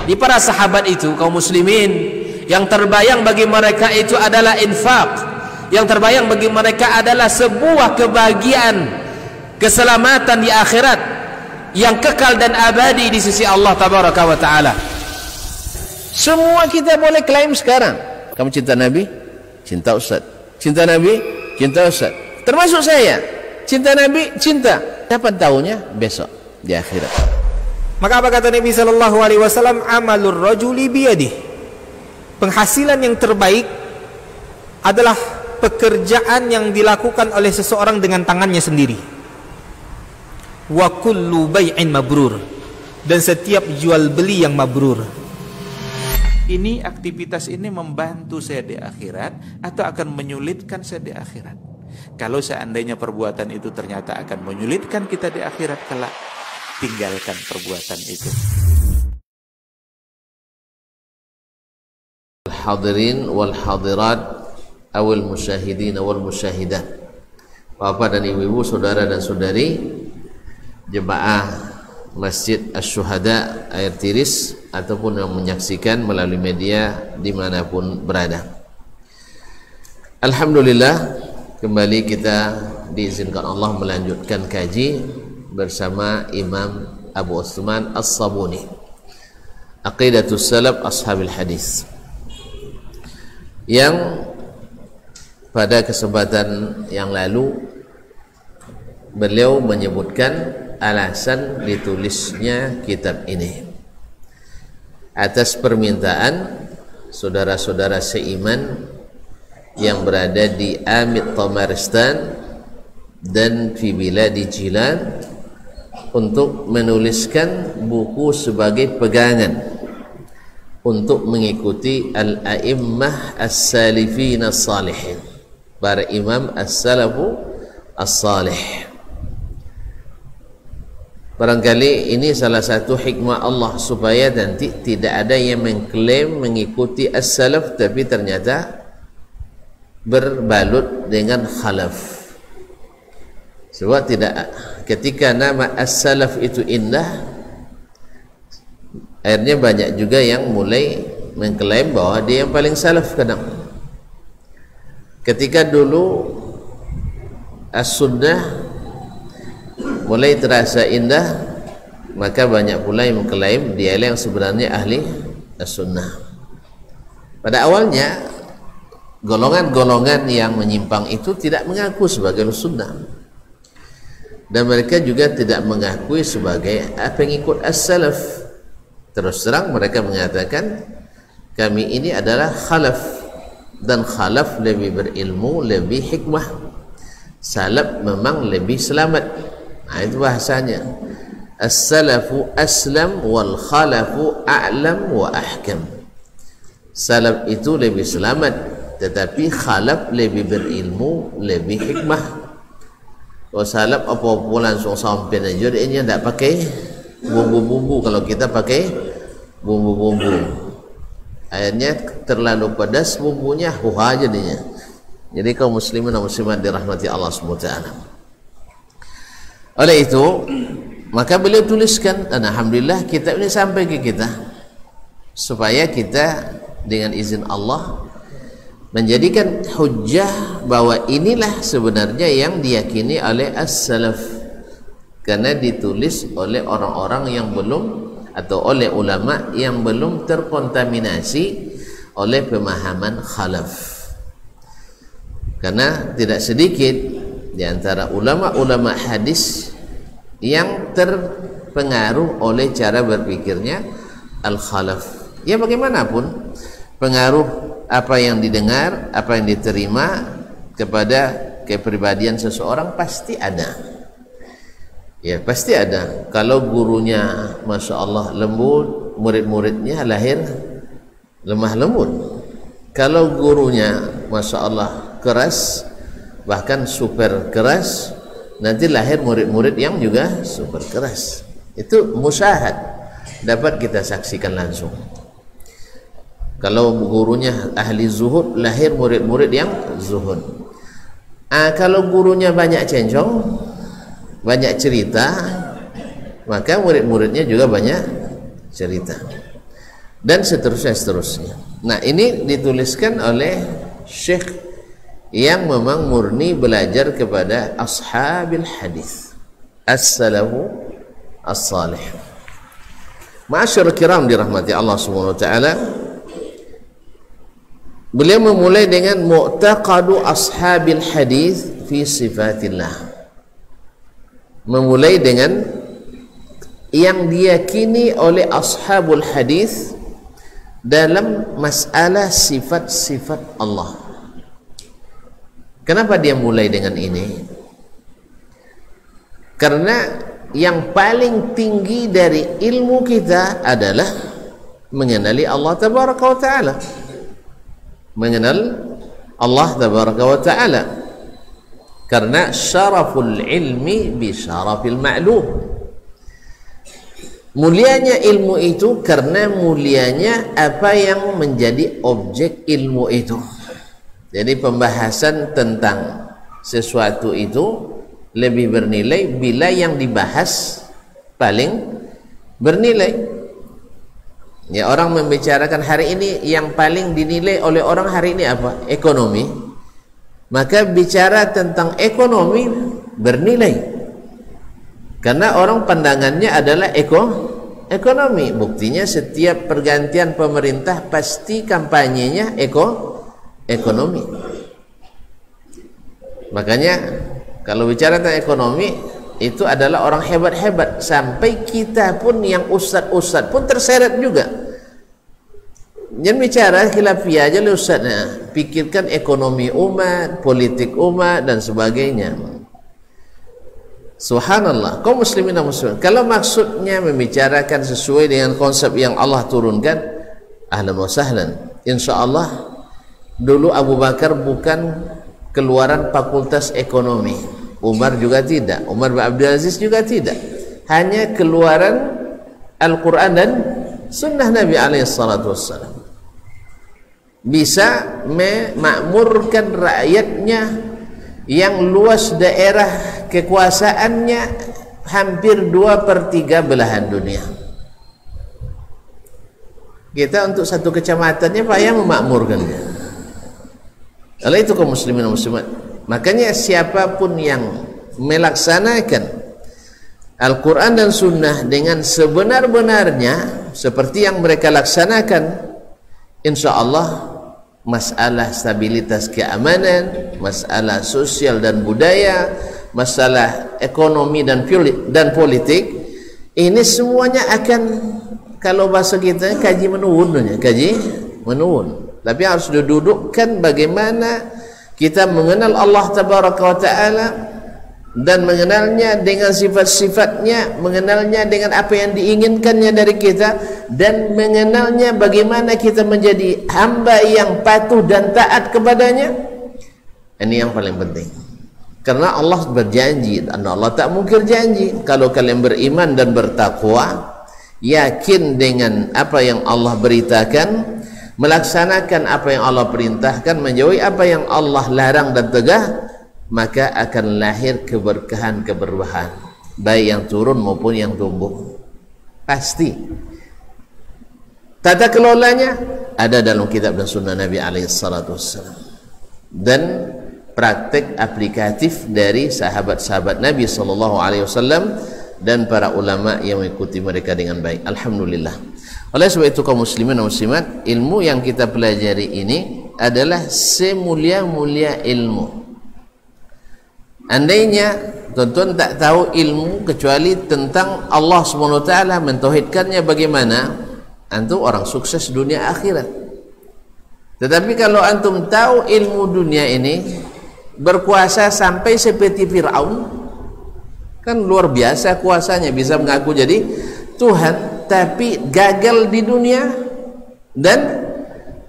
Di para sahabat itu, kaum muslimin, yang terbayang bagi mereka itu adalah infak, yang terbayang bagi mereka adalah sebuah kebahagiaan, keselamatan di akhirat yang kekal dan abadi di sisi Allah tabaraka wa taala. Semua kita boleh klaim sekarang, kamu cinta Nabi, cinta Ustaz. Cinta Nabi, cinta Ustaz. Termasuk saya, cinta Nabi, cinta. Kapan tahunya? Besok di akhirat. Maka apa kata Nabi sallallahu alaihi wasallam? Amalur rajuli biyadihi. Penghasilan yang terbaik adalah pekerjaan yang dilakukan oleh seseorang dengan tangannya sendiri. Wa kullu bai'in mabrur, dan setiap jual beli yang mabrur. Ini aktivitas ini membantu saya di akhirat atau akan menyulitkan saya di akhirat? Kalau seandainya perbuatan itu ternyata akan menyulitkan kita di akhirat kelak, tinggalkan perbuatan itu. Hadirin wal hadirat awal musyahidin wal musyahidat, bapak dan ibu-ibu, saudara dan saudari jemaah Masjid Asy-Syuhada Air Tiris ataupun yang menyaksikan melalui media dimanapun berada. Alhamdulillah, kembali kita diizinkan Allah melanjutkan kaji bersama Imam Abu Utsman As-Sabuni, Aqidatus Salaf Ashabil Hadis, yang pada kesempatan yang lalu beliau menyebutkan alasan ditulisnya kitab ini atas permintaan saudara-saudara seiman yang berada di Amit Tamaristan dan fi biladi Jilan untuk menuliskan buku sebagai pegangan untuk mengikuti al-a'immah as-salifin as-salihin, para imam as-salafu as-salih. Barangkali ini salah satu hikmah Allah supaya nanti tidak ada yang mengklaim mengikuti as-salaf tapi ternyata berbalut dengan khalaf. Sebab tidak, ketika nama as-salaf itu indah, akhirnya banyak juga yang mulai mengklaim bahwa dia yang paling salaf kadang. Ketika dulu as-sunnah mulai terasa indah, maka banyak pula yang mengklaim dia yang sebenarnya ahli as-sunnah. Pada awalnya golongan-golongan yang menyimpang itu tidak mengaku sebagai sunnah, dan mereka juga tidak mengakui sebagai pengikut as-salaf. Terus terang mereka mengatakan kami ini adalah khalaf, dan khalaf lebih berilmu, lebih hikmah. Salaf memang lebih selamat. Nah, itu bahasanya. As-salafu aslam wal khalafu a'lam wa ahkam. Salaf itu lebih selamat, tetapi khalaf lebih berilmu, lebih hikmah. Kalau salaf apa-apa langsung sampai aja, dia tidak pakai bumbu-bumbu. Kalau kita pakai bumbu-bumbu, akhirnya terlalu pedas bumbunya, huha jadinya. Jadi kaum muslimin dan muslimat dirahmati Allah SWT. Oleh itu, maka beliau tuliskan, dan alhamdulillah kitab ini sampai ke kita, supaya kita dengan izin Allah menjadikan hujjah bahwa inilah sebenarnya yang diyakini oleh as-salaf, karena ditulis oleh orang-orang yang belum, atau oleh ulama yang belum terkontaminasi oleh pemahaman khalaf. Karena tidak sedikit di antara ulama-ulama hadis yang terpengaruh oleh cara berpikirnya al-khalaf. Ya bagaimanapun, pengaruh apa yang didengar, apa yang diterima kepada kepribadian seseorang pasti ada. Ya pasti ada. Kalau gurunya Masya Allah lembut, murid-muridnya lahir lemah lembut. Kalau gurunya Masya Allah keras, bahkan super keras, nanti lahir murid-murid yang juga super keras. Itu musyahad, dapat kita saksikan langsung. Kalau gurunya ahli zuhud, lahir murid-murid yang zuhud. Kalau gurunya banyak cencong, banyak cerita, maka murid-muridnya juga banyak cerita. dan seterusnya. Nah, ini dituliskan oleh syekh yang memang murni belajar kepada ashabil hadis, as-salafu as-salih. Ma'asyar kiram dirahmati Allah Subhanahu wa taala, beliau memulai dengan mu'taqadu ashabil hadis fi sifatillah, memulai dengan yang diyakini oleh ashabul hadis dalam masalah sifat-sifat Allah. Kenapa dia mulai dengan ini? Karena yang paling tinggi dari ilmu kita adalah mengenali Allah Tabaraka wa Ta'ala, mengenal Allah Tabaraka wa Ta'ala, karena syaraful ilmi bi syarafil ma'lum. Mulianya ilmu itu karena mulianya apa yang menjadi objek ilmu itu. Jadi pembahasan tentang sesuatu itu lebih bernilai bila yang dibahas paling bernilai. Ya, orang membicarakan hari ini yang paling dinilai oleh orang hari ini apa? Ekonomi. Maka bicara tentang ekonomi bernilai. Karena orang pandangannya adalah ekonomi. Buktinya setiap pergantian pemerintah pasti kampanyenya ekonomi. Makanya kalau bicara tentang ekonomi itu adalah orang hebat-hebat, sampai kita pun yang ustad-ustad pun terseret juga. Jangan bicara khilafiyah aja lah ustadnya, pikirkan ekonomi umat, politik umat dan sebagainya. Subhanallah, kaum muslimin dan muslimat, kalau maksudnya membicarakan sesuai dengan konsep yang Allah turunkan, ahlan wa sahlan. Insyaallah dulu Abu Bakar bukan keluaran fakultas ekonomi, Umar juga tidak, Umar bin Abdul Aziz juga tidak, hanya keluaran Al-Quran dan sunnah Nabi alaihissalatu wassalam. Bisa memakmurkan rakyatnya yang luas daerah kekuasaannya hampir 2/3 belahan dunia. Kita untuk satu kecamatannya payah memakmurkannya. Oleh itu kaum muslimin dan muslimat, makanya siapapun yang melaksanakan Al-Quran dan Sunnah dengan sebenar-benarnya seperti yang mereka laksanakan, insya Allah masalah stabilitas keamanan, masalah sosial dan budaya, masalah ekonomi dan politik, ini semuanya akan, kalau bahasa kita, kaji menuwun. Tapi harus didudukkan bagaimana kita mengenal Allah Tabaraka wa Ta'ala dan mengenalnya dengan sifat-sifatnya, mengenalnya dengan apa yang diinginkannya dari kita, dan mengenalnya bagaimana kita menjadi hamba yang patuh dan taat kepadanya. Ini yang paling penting, karena Allah berjanji dan Allah tak mungkir janji. Kalau kalian beriman dan bertakwa, yakin dengan apa yang Allah beritakan, melaksanakan apa yang Allah perintahkan, menjauhi apa yang Allah larang dan tegah, maka akan lahir keberkahan, baik yang turun maupun yang tumbuh. Pasti. Tata kelolanya ada dalam kitab dan sunnah Nabi alaihissalatu wassalam, dan praktek aplikatif dari sahabat-sahabat Nabi sallallahu alaihi wasallam dan para ulama yang mengikuti mereka dengan baik. Alhamdulillah. Oleh sebab itu kaum muslimin dan muslimat, ilmu yang kita pelajari ini adalah semulia-mulia ilmu. Andainya tuan-tuan tak tahu ilmu kecuali tentang Allah SWT, mentauhidkannya bagaimana, antum orang sukses dunia akhirat. Tetapi kalau antum tahu ilmu dunia ini, berkuasa sampai seperti Fir'aun, kan luar biasa kuasanya, bisa mengaku jadi Tuhan, tapi gagal di dunia dan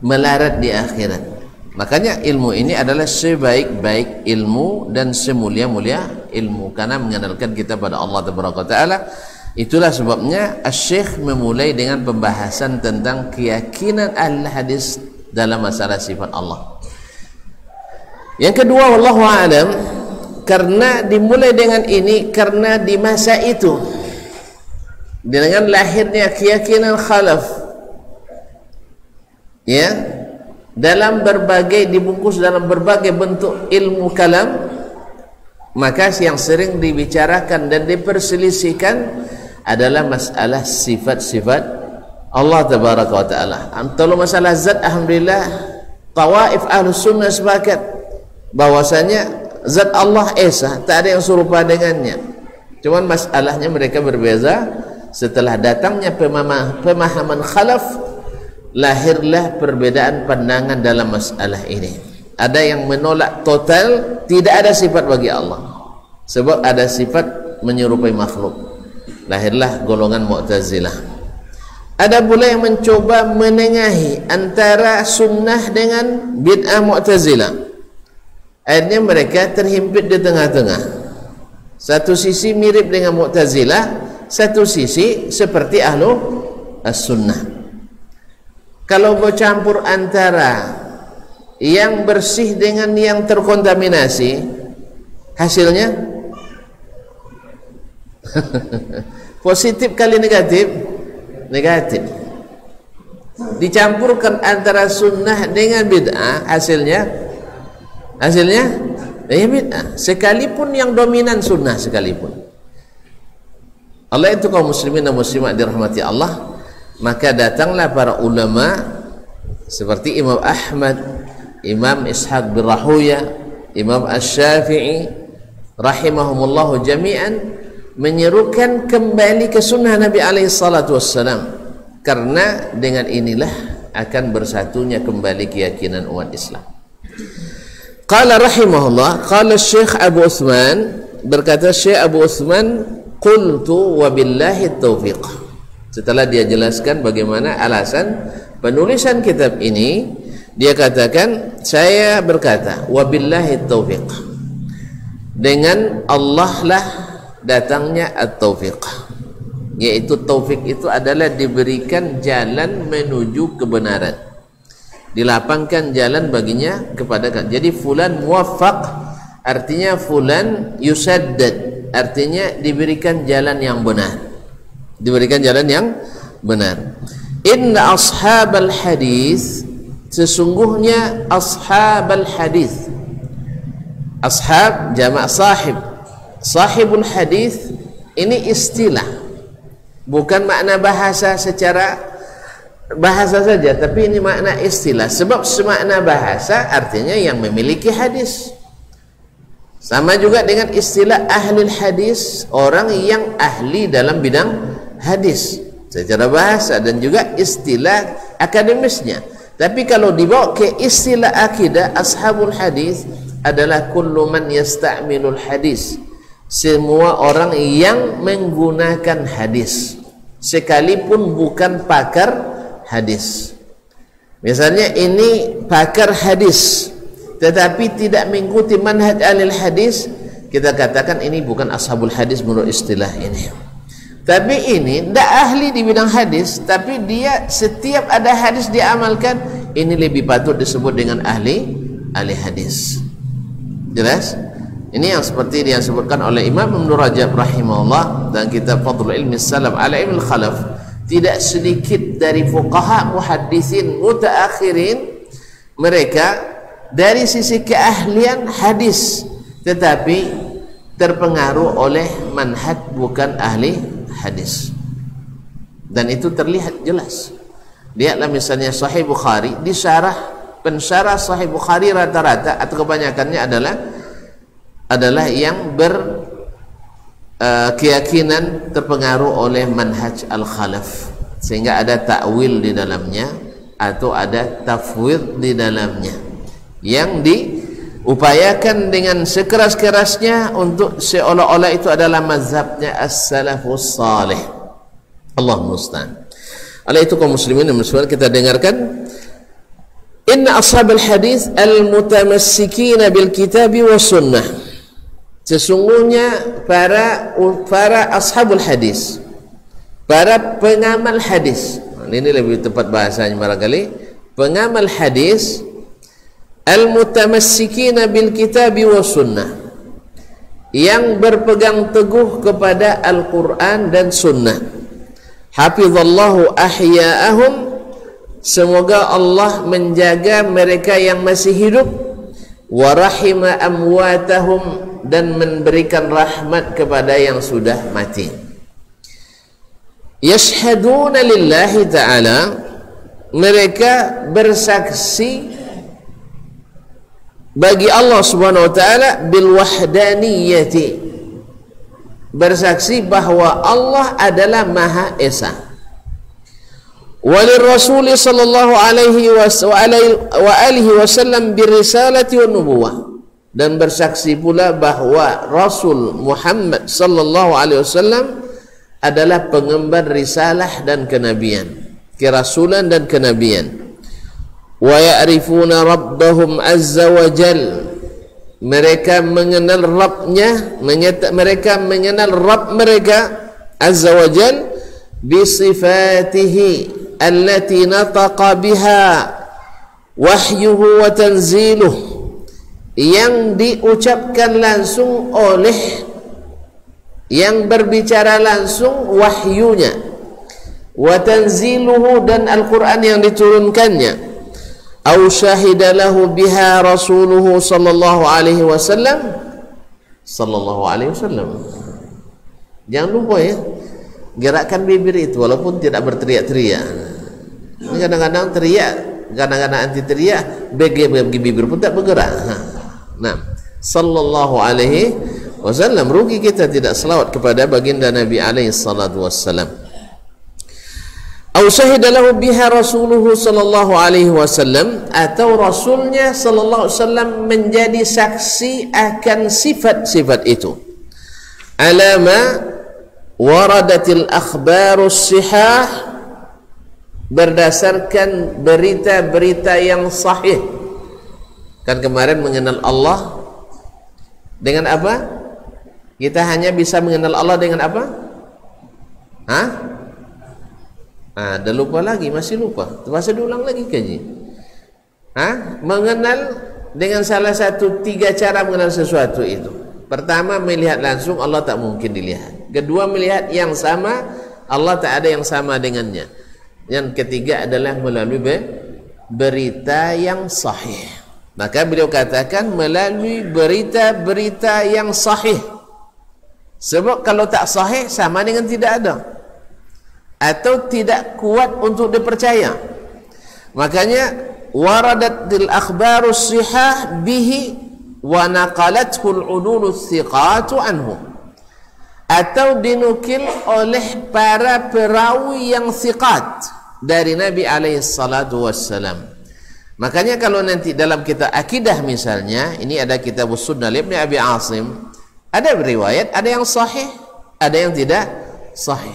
melarat di akhirat. Makanya ilmu ini adalah sebaik-baik ilmu dan semulia-mulia ilmu, karena mengenalkan kita pada Allah Taala. Itulah sebabnya Asy-Syaikh memulai dengan pembahasan tentang keyakinan ahli hadis dalam masalah sifat Allah. Yang kedua, wallahu a'lam, karena dimulai dengan ini karena di masa itu dengan lahirnya keyakinan khalaf ya, dibungkus dalam berbagai bentuk ilmu kalam, maka yang sering dibicarakan dan diperselisihkan adalah masalah sifat-sifat Allah tabaraka wa taala. Kalau masalah zat, alhamdulillah tawaif ahlus sunnah sepakat bahwasanya zat Allah esa, tak ada yang serupa dengannya. Cuman masalahnya mereka berbeza. Setelah datangnya pemahaman khalaf, lahirlah perbedaan pandangan dalam masalah ini. Ada yang menolak total, tidak ada sifat bagi Allah, sebab ada sifat menyerupai makhluk. Lahirlah golongan Mu'tazilah. Ada pula yang mencoba menengahi antara sunnah dengan bid'ah Mu'tazilah. Akhirnya mereka terhimpit di tengah-tengah. Satu sisi mirip dengan Mu'tazilah, satu sisi seperti ahlu as-sunnah. Kalau bercampur antara yang bersih dengan yang terkontaminasi, hasilnya positif kali negatif. Dicampurkan antara sunnah dengan bid'ah, hasilnya bid'ah, sekalipun yang dominan sunnah sekalipun. Allah itu kaum muslimin dan muslimat dirahmati Allah, maka datanglah para ulama seperti Imam Ahmad, Imam Ishaq bin Rahuya, Imam Asy-Syafi'i rahimahumullahu jami'an, menyerukan kembali ke sunnah Nabi alaihi salatu wassalam, karena dengan inilah akan bersatunya kembali keyakinan umat Islam. Qala rahimahullah, qala Syekh Abu Utsman, berkata Syekh Abu Utsman, qultu wa billahi taufiq. Setelah dia jelaskan bagaimana alasan penulisan kitab ini, dia katakan, saya berkata wabillahi taufiq, dengan Allah lah datangnya at-taufiq, yaitu taufik itu adalah diberikan jalan menuju kebenaran, dilapangkan jalan baginya kepada. Jadi fulan muwaffaq artinya fulan yusaddad, artinya diberikan jalan yang benar, diberikan jalan yang benar. Inna ashabal hadis, sesungguhnya ashabal hadis, ashab jamak sahib, sahibul hadis ini istilah, bukan makna bahasa secara bahasa saja, tapi ini makna istilah. Sebab semakna bahasa artinya yang memiliki hadis. Sama juga dengan istilah ahli hadis, orang yang ahli dalam bidang hadis secara bahasa, dan juga istilah akademisnya. Tapi kalau dibawa ke istilah akidah, ashabul hadis adalah kullu man yasta'milul hadis, semua orang yang menggunakan hadis sekalipun bukan pakar hadis. Misalnya ini pakar hadis tetapi tidak mengikuti manhaj ahli hadis, kita katakan ini bukan ashabul hadis menurut istilah ini. Tapi ini tidak ahli di bidang hadis, tapi dia setiap ada hadis dia amalkan, ini lebih patut disebut dengan ahli hadis. Jelas? Ini yang seperti yang disebutkan oleh Imam Ibn Rajab rahimahullah dan kitab Fadlul Ilmi Salam ala Ilmi Khalaf. Tidak sedikit dari fuqaha muhaddisin mutaakhirin, mereka dari sisi keahlian hadis tetapi terpengaruh oleh manhaj bukan ahli hadis, dan itu terlihat jelas. Lihatlah misalnya Sahih Bukhari, pensyarah Sahih Bukhari rata-rata atau kebanyakannya adalah yang berkeyakinan terpengaruh oleh manhaj al-khalaf, sehingga ada ta'wil di dalamnya atau ada tafwid di dalamnya yang diupayakan dengan sekeras-kerasnya untuk seolah-olah itu adalah mazhabnya as-salafus salih. Allah musta'an. Oleh itu kaum muslimin dan muslimat, kita dengarkan, inna ashabal hadis al-mutamassikina bil kitabi was sunnah, sesungguhnya para ashabul hadis, para pengamal hadis, ini lebih tepat bahasanya barangkali, pengamal hadis, al-mutamassikina bil kitabi was sunnah, yang berpegang teguh kepada Al-Quran dan sunnah. Hafizallahu ahya'ahum, semoga Allah menjaga mereka yang masih hidup, wa rahima amwatahum, dan memberikan rahmat kepada yang sudah mati. Yashhaduna lillahi ta'ala, mereka bersaksi bagi Allah Subhanahu wa taala bil wahdaniyati, bersaksi bahwa Allah adalah Maha Esa. Walir Rasul sallallahu alaihi wasallam birisalati wan nubuwah, dan bersaksi pula bahwa Rasul Muhammad sallallahu alaihi wasallam adalah pengemban risalah dan kenabian, kerasulan dan kenabian. Wa ya'rifuna rabbahum azza wa jal, mereka mengenal Rabbnya, mereka mengenal Rabb mereka azza wa jal bisifatihi allati nataqa biha wahyuhu wa tanziluh, yang diucapkan langsung oleh, yang berbicara langsung wahyunya, wa tanziluhu, dan Al-Quran yang diturunkannya, au syahida lahu biha rasuluhu sallallahu alaihi wasallam. Jangan lupa ya, gerakkan bibir itu walaupun tidak berteriak-teriak. Kadang-kadang teriak, kadang-kadang anti teriak, bagi bibir pun tak bergerak. Nah, sallallahu alaihi wasallam, rugi kita tidak selawat kepada baginda Nabi alaihi salatu wassalam. Au syahida lahu biha rasuluhu sallallahu alaihi wasallam, atau rasulnya sallallahu alaihi wasallam menjadi saksi akan sifat-sifat itu. Alama waradatil akhbarus sihah, berdasarkan berita-berita yang sahih. Kan kemarin mengenal Allah dengan apa? Kita hanya bisa mengenal Allah dengan apa? Hah? Dah lupa lagi, masih lupa. Terpaksa diulang lagi kaji. Mengenal dengan salah satu 3 cara mengenal sesuatu itu. Pertama, melihat langsung, Allah tak mungkin dilihat. Kedua, melihat yang sama, Allah tak ada yang sama dengannya. Yang ketiga adalah melalui berita yang sahih. Maka beliau katakan melalui berita-berita yang sahih. Sebab kalau tak sahih sama dengan tidak ada, atau tidak kuat untuk dipercaya. Makanya waradatil akhbarus sihah bihi wa naqalathu al-udulus thiqatu anhu, atau dinukil oleh para perawi yang thiqat dari Nabi alaihi salatu wassalam. Makanya kalau nanti dalam kitab akidah misalnya, ini ada kitab Sunnah Ibnu Abi Asim, ada riwayat, ada yang sahih, ada yang tidak sahih.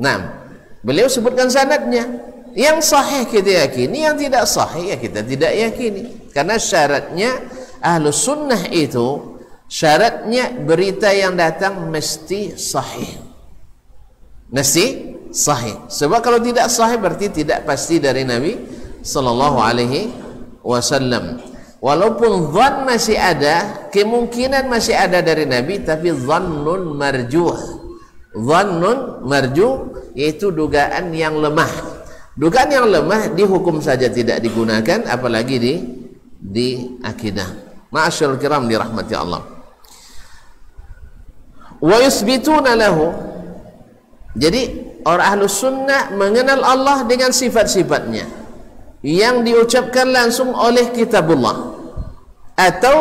Nah, beliau sebutkan sanadnya. Yang sahih kita yakini, yang tidak sahih ya kita tidak yakini. Karena syaratnya Ahlus Sunnah itu, syaratnya berita yang datang mesti sahih. Mesti sahih. Sebab kalau tidak sahih berarti tidak pasti dari Nabi sallallahu alaihi wasallam. Walaupun dhann masih ada, kemungkinan masih ada dari Nabi, tapi dhannun marjuh. Dhannun marjuh, yaitu dugaan yang lemah. Dugaan yang lemah dihukum saja tidak digunakan, apalagi di akidah. Ma'asyarul kiram dirahmati Allah. Wa yusbituna lahu, jadi orang Ahlus Sunnah mengenal Allah dengan sifat-sifatnya yang diucapkan langsung oleh kitabullah atau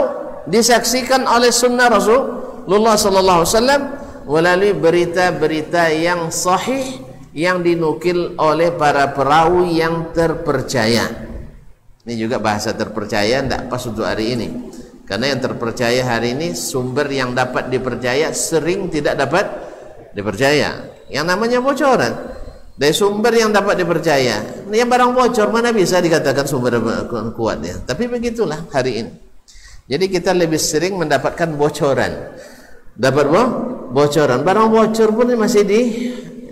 disaksikan oleh sunnah Rasulullah sallallahu alaihi wasallam melalui berita-berita yang sahih yang dinukil oleh para perawi yang terpercaya. Ini juga bahasa terpercaya tidak pas untuk hari ini, karena yang terpercaya hari ini sumber yang dapat dipercaya sering tidak dapat dipercaya. Yang namanya bocoran dari sumber yang dapat dipercaya, yang barang bocor mana bisa dikatakan sumber kuatnya. Tapi begitulah hari ini. Jadi kita lebih sering mendapatkan bocoran. Dapat bocoran, barang bocor pun masih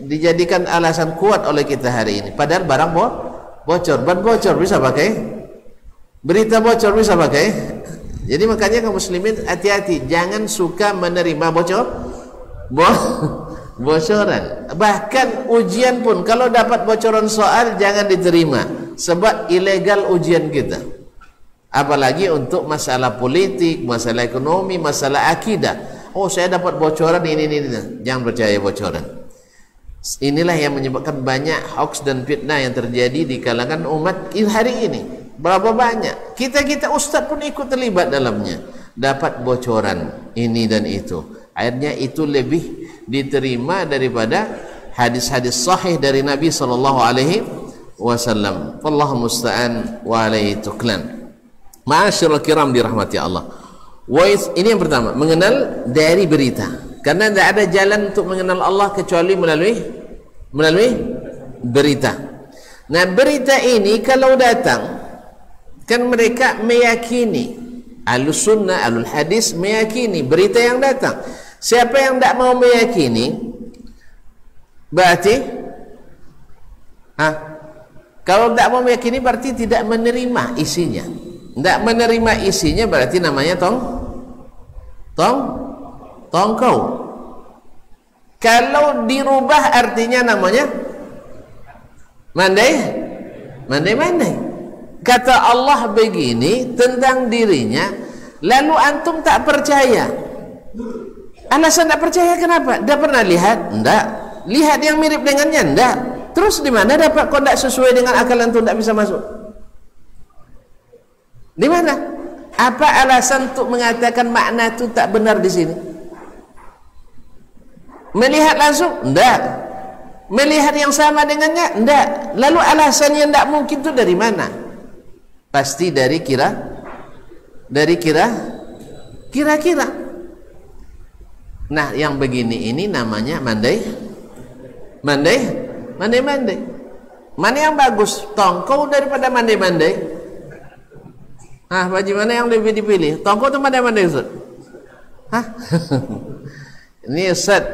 dijadikan alasan kuat oleh kita hari ini. Padahal barang bocor, ban bocor bisa pakai, berita bocor bisa pakai. Jadi makanya kaum muslimin hati-hati, jangan suka menerima bocoran. Bahkan ujian pun kalau dapat bocoran soal jangan diterima. sebab ilegal ujian kita. Apalagi untuk masalah politik, masalah ekonomi, masalah akidah. Oh, saya dapat bocoran ini. Jangan percaya bocoran. Inilah yang menyebabkan banyak hoax dan fitnah yang terjadi di kalangan umat hari ini. Berapa banyak? Kita ustaz pun ikut terlibat dalamnya. Dapat bocoran ini dan itu. Akhirnya itu lebih diterima daripada hadis-hadis sahih dari Nabi sallallahu alaihi wasallam. Wallahu musta'an wa alaihi tuklan. Ma'asyiral kiram dirahmati Allah. Ini yang pertama, mengenal dari berita. Karena tidak ada jalan untuk mengenal Allah kecuali melalui berita. Nah, berita ini kalau datang, kan mereka meyakini, Ahlus Sunnah, Ahlul Hadis meyakini berita yang datang. Siapa yang tidak mau meyakini, berarti kalau tidak mau meyakini berarti tidak menerima isinya. Tidak menerima isinya berarti namanya tongkau. Kalau dirubah artinya namanya mandai. Kata Allah begini tentang dirinya, lalu antum tak percaya. Alasan tak percaya kenapa? Dah pernah lihat? Enggak. Lihat yang mirip dengannya? Enggak. Terus di mana dapat kau tidak sesuai dengan akal antum tak bisa masuk? Di mana? Apa alasan untuk mengatakan makna itu tak benar di sini? Melihat langsung? Enggak. Melihat yang sama dengannya? Enggak. Lalu alasan yang tidak mungkin itu dari mana? Pasti dari kira-kira. Nah, yang begini ini namanya mandai. Mana yang bagus? Tongkau daripada mandai. Bagaimana yang lebih dipilih? Tongkau atau mandai Ustaz? Ini Ustaz,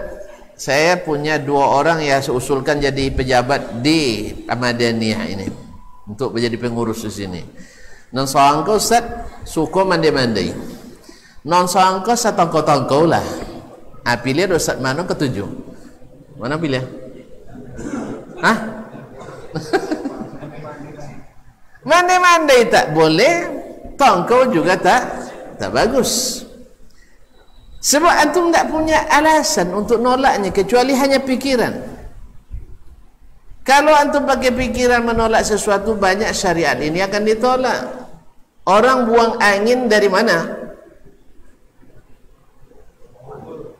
saya punya 2 orang yang saya usulkan jadi pejabat di Ahmadiyah ini untuk menjadi pengurus di sini. Non sangka Ustaz suka mandai. Non sangka satongkau lah. Pilih Ustaz mana ketujuh? Mana pilih? Mandai tak boleh, tongkau juga tak bagus. Sebab antum tak punya alasan untuk nolaknya kecuali hanya pikiran. Kalau antum pakai pikiran menolak sesuatu, banyak syariat ini akan ditolak. Orang buang angin dari mana?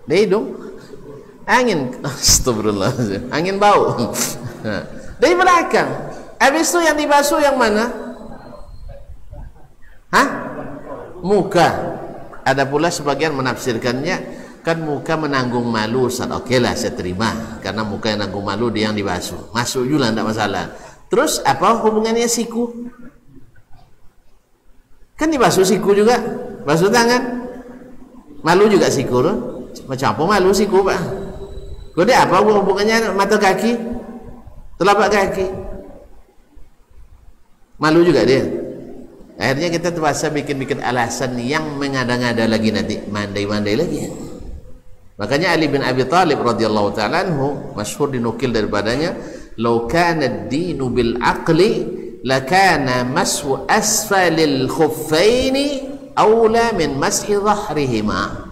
Dari hidung. Angin, astagfirullah, angin bau. Dari belakang. Habis itu yang dibasuh yang mana? Muka. Ada pula sebagian menafsirkannya, kan muka menanggung malu. Oke lah, saya terima, karena muka yang nanggung malu dia yang dibasuh. Masuk juga tidak masalah. Terus apa hubungannya siku? Kan dibasuh siku juga, basuh tangan. Malu juga siku loh. Macam apa malu siku Pak? Kode apa hubungannya mata kaki, telapak kaki? Malu juga dia. Akhirnya kita terpaksa bikin alasan yang mengada-ngada lagi, nanti mandai lagi. Makanya Ali bin Abi Thalib radhiyallahu ta'ala anhu masyhur dinukil daripadanya, "Law kana ad-dinu bil aqli lakana mashu asfalil khuffaini aula min mashi dhahrihima."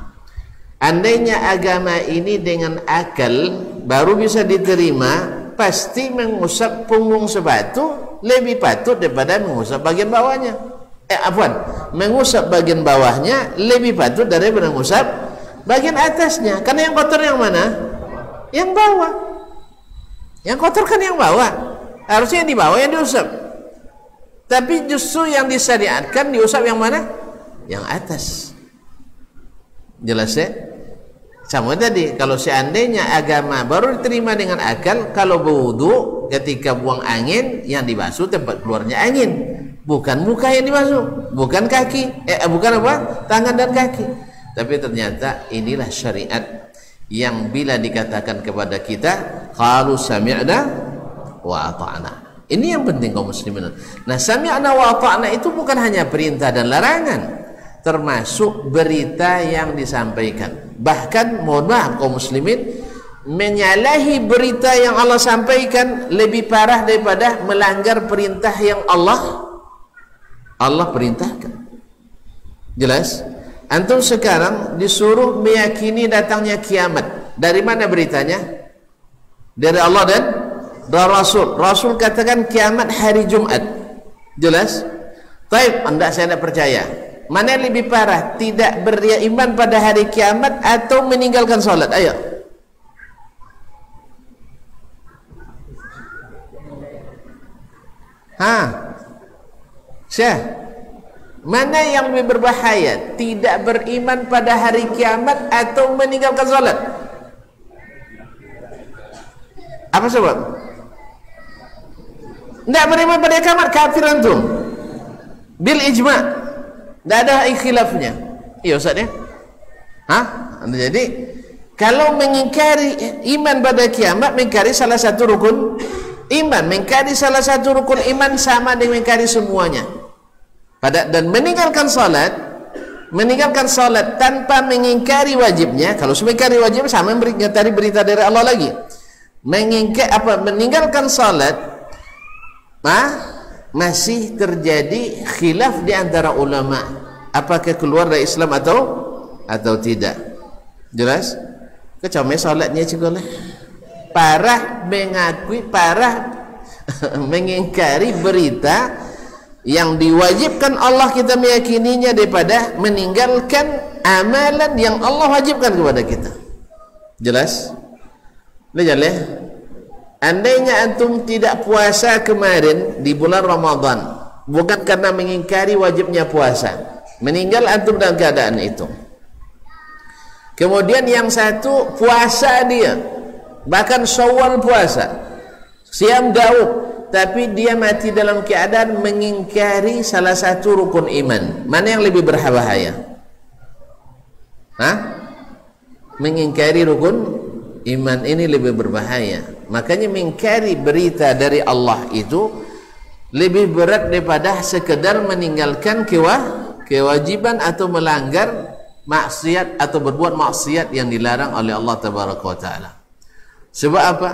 Andainya agama ini dengan akal baru bisa diterima, pasti mengusap punggung sepatu lebih patut daripada mengusap bagian bawahnya. Mengusap bagian bawahnya lebih patut daripada mengusap bagian atasnya. Karena yang kotor yang mana? Yang bawah. Yang kotor kan yang bawah. Harusnya yang di bawah yang diusap. Tapi justru yang disyariatkan diusap yang mana? Yang atas. Jelas ya? Sama tadi, kalau seandainya agama baru diterima dengan akal, kalau berwudu ketika buang angin yang dibasuh tempat keluarnya angin, bukan muka yang dibasuh, bukan kaki, bukan tangan dan kaki. Tapi ternyata inilah syariat yang bila dikatakan kepada kita, qalu sami'na wa ata'na. Ini yang penting kaum muslimin. Nah, sami'na wa ata'na itu bukan hanya perintah dan larangan, termasuk berita yang disampaikan. Bahkan mohon maaf kaum muslimin, menyalahi berita yang Allah sampaikan lebih parah daripada melanggar perintah yang Allah perintahkan. Jelas? Antum sekarang disuruh meyakini datangnya kiamat. Dari mana beritanya? Dari Allah dan Rasul. Rasul katakan kiamat hari Jumat. Jelas? Taib, anda saya tidak percaya. Mana yang lebih parah? Tidak beriman pada hari kiamat atau meninggalkan salat? Ayo. Syekh, mana yang lebih berbahaya? Tidak beriman pada hari kiamat atau meninggalkan salat? Apa sebab? Tidak beriman pada kiamat, kafir antum. Bil ijma'. Tidak ada khilafnya. Iya Ustaz ya? Jadi kalau mengingkari iman pada kiamat, mengingkari salah satu rukun iman. Mengingkari salah satu rukun iman sama dengan mengingkari semuanya. Dan meninggalkan salat tanpa mengingkari wajibnya. Kalau mengingkari wajib sama mengingkari berita dari Allah lagi. Meninggalkan salat masih terjadi khilaf di antara ulama, apakah keluar dari Islam atau tidak. Jelas? Kecome salatnya juga lah. Parah mengingkari berita yang diwajibkan Allah kita meyakininya daripada meninggalkan amalan yang Allah wajibkan kepada kita. Jelas? Lihat ya. Andainya antum tidak puasa kemarin di bulan Ramadan, bukan karena mengingkari wajibnya puasa, meninggal antum dalam keadaan itu. Kemudian yang satu puasa dia, bahkan Syawal puasa, Siam Daud, tapi dia mati dalam keadaan mengingkari salah satu rukun iman. Mana yang lebih berbahaya? Mengingkari rukun iman ini lebih berbahaya. Makanya mengingkari berita dari Allah itu lebih berat daripada sekedar meninggalkan kewajiban atau melanggar maksiat atau berbuat maksiat yang dilarang oleh Allah Tabaraka wa Ta'ala. Sebab apa?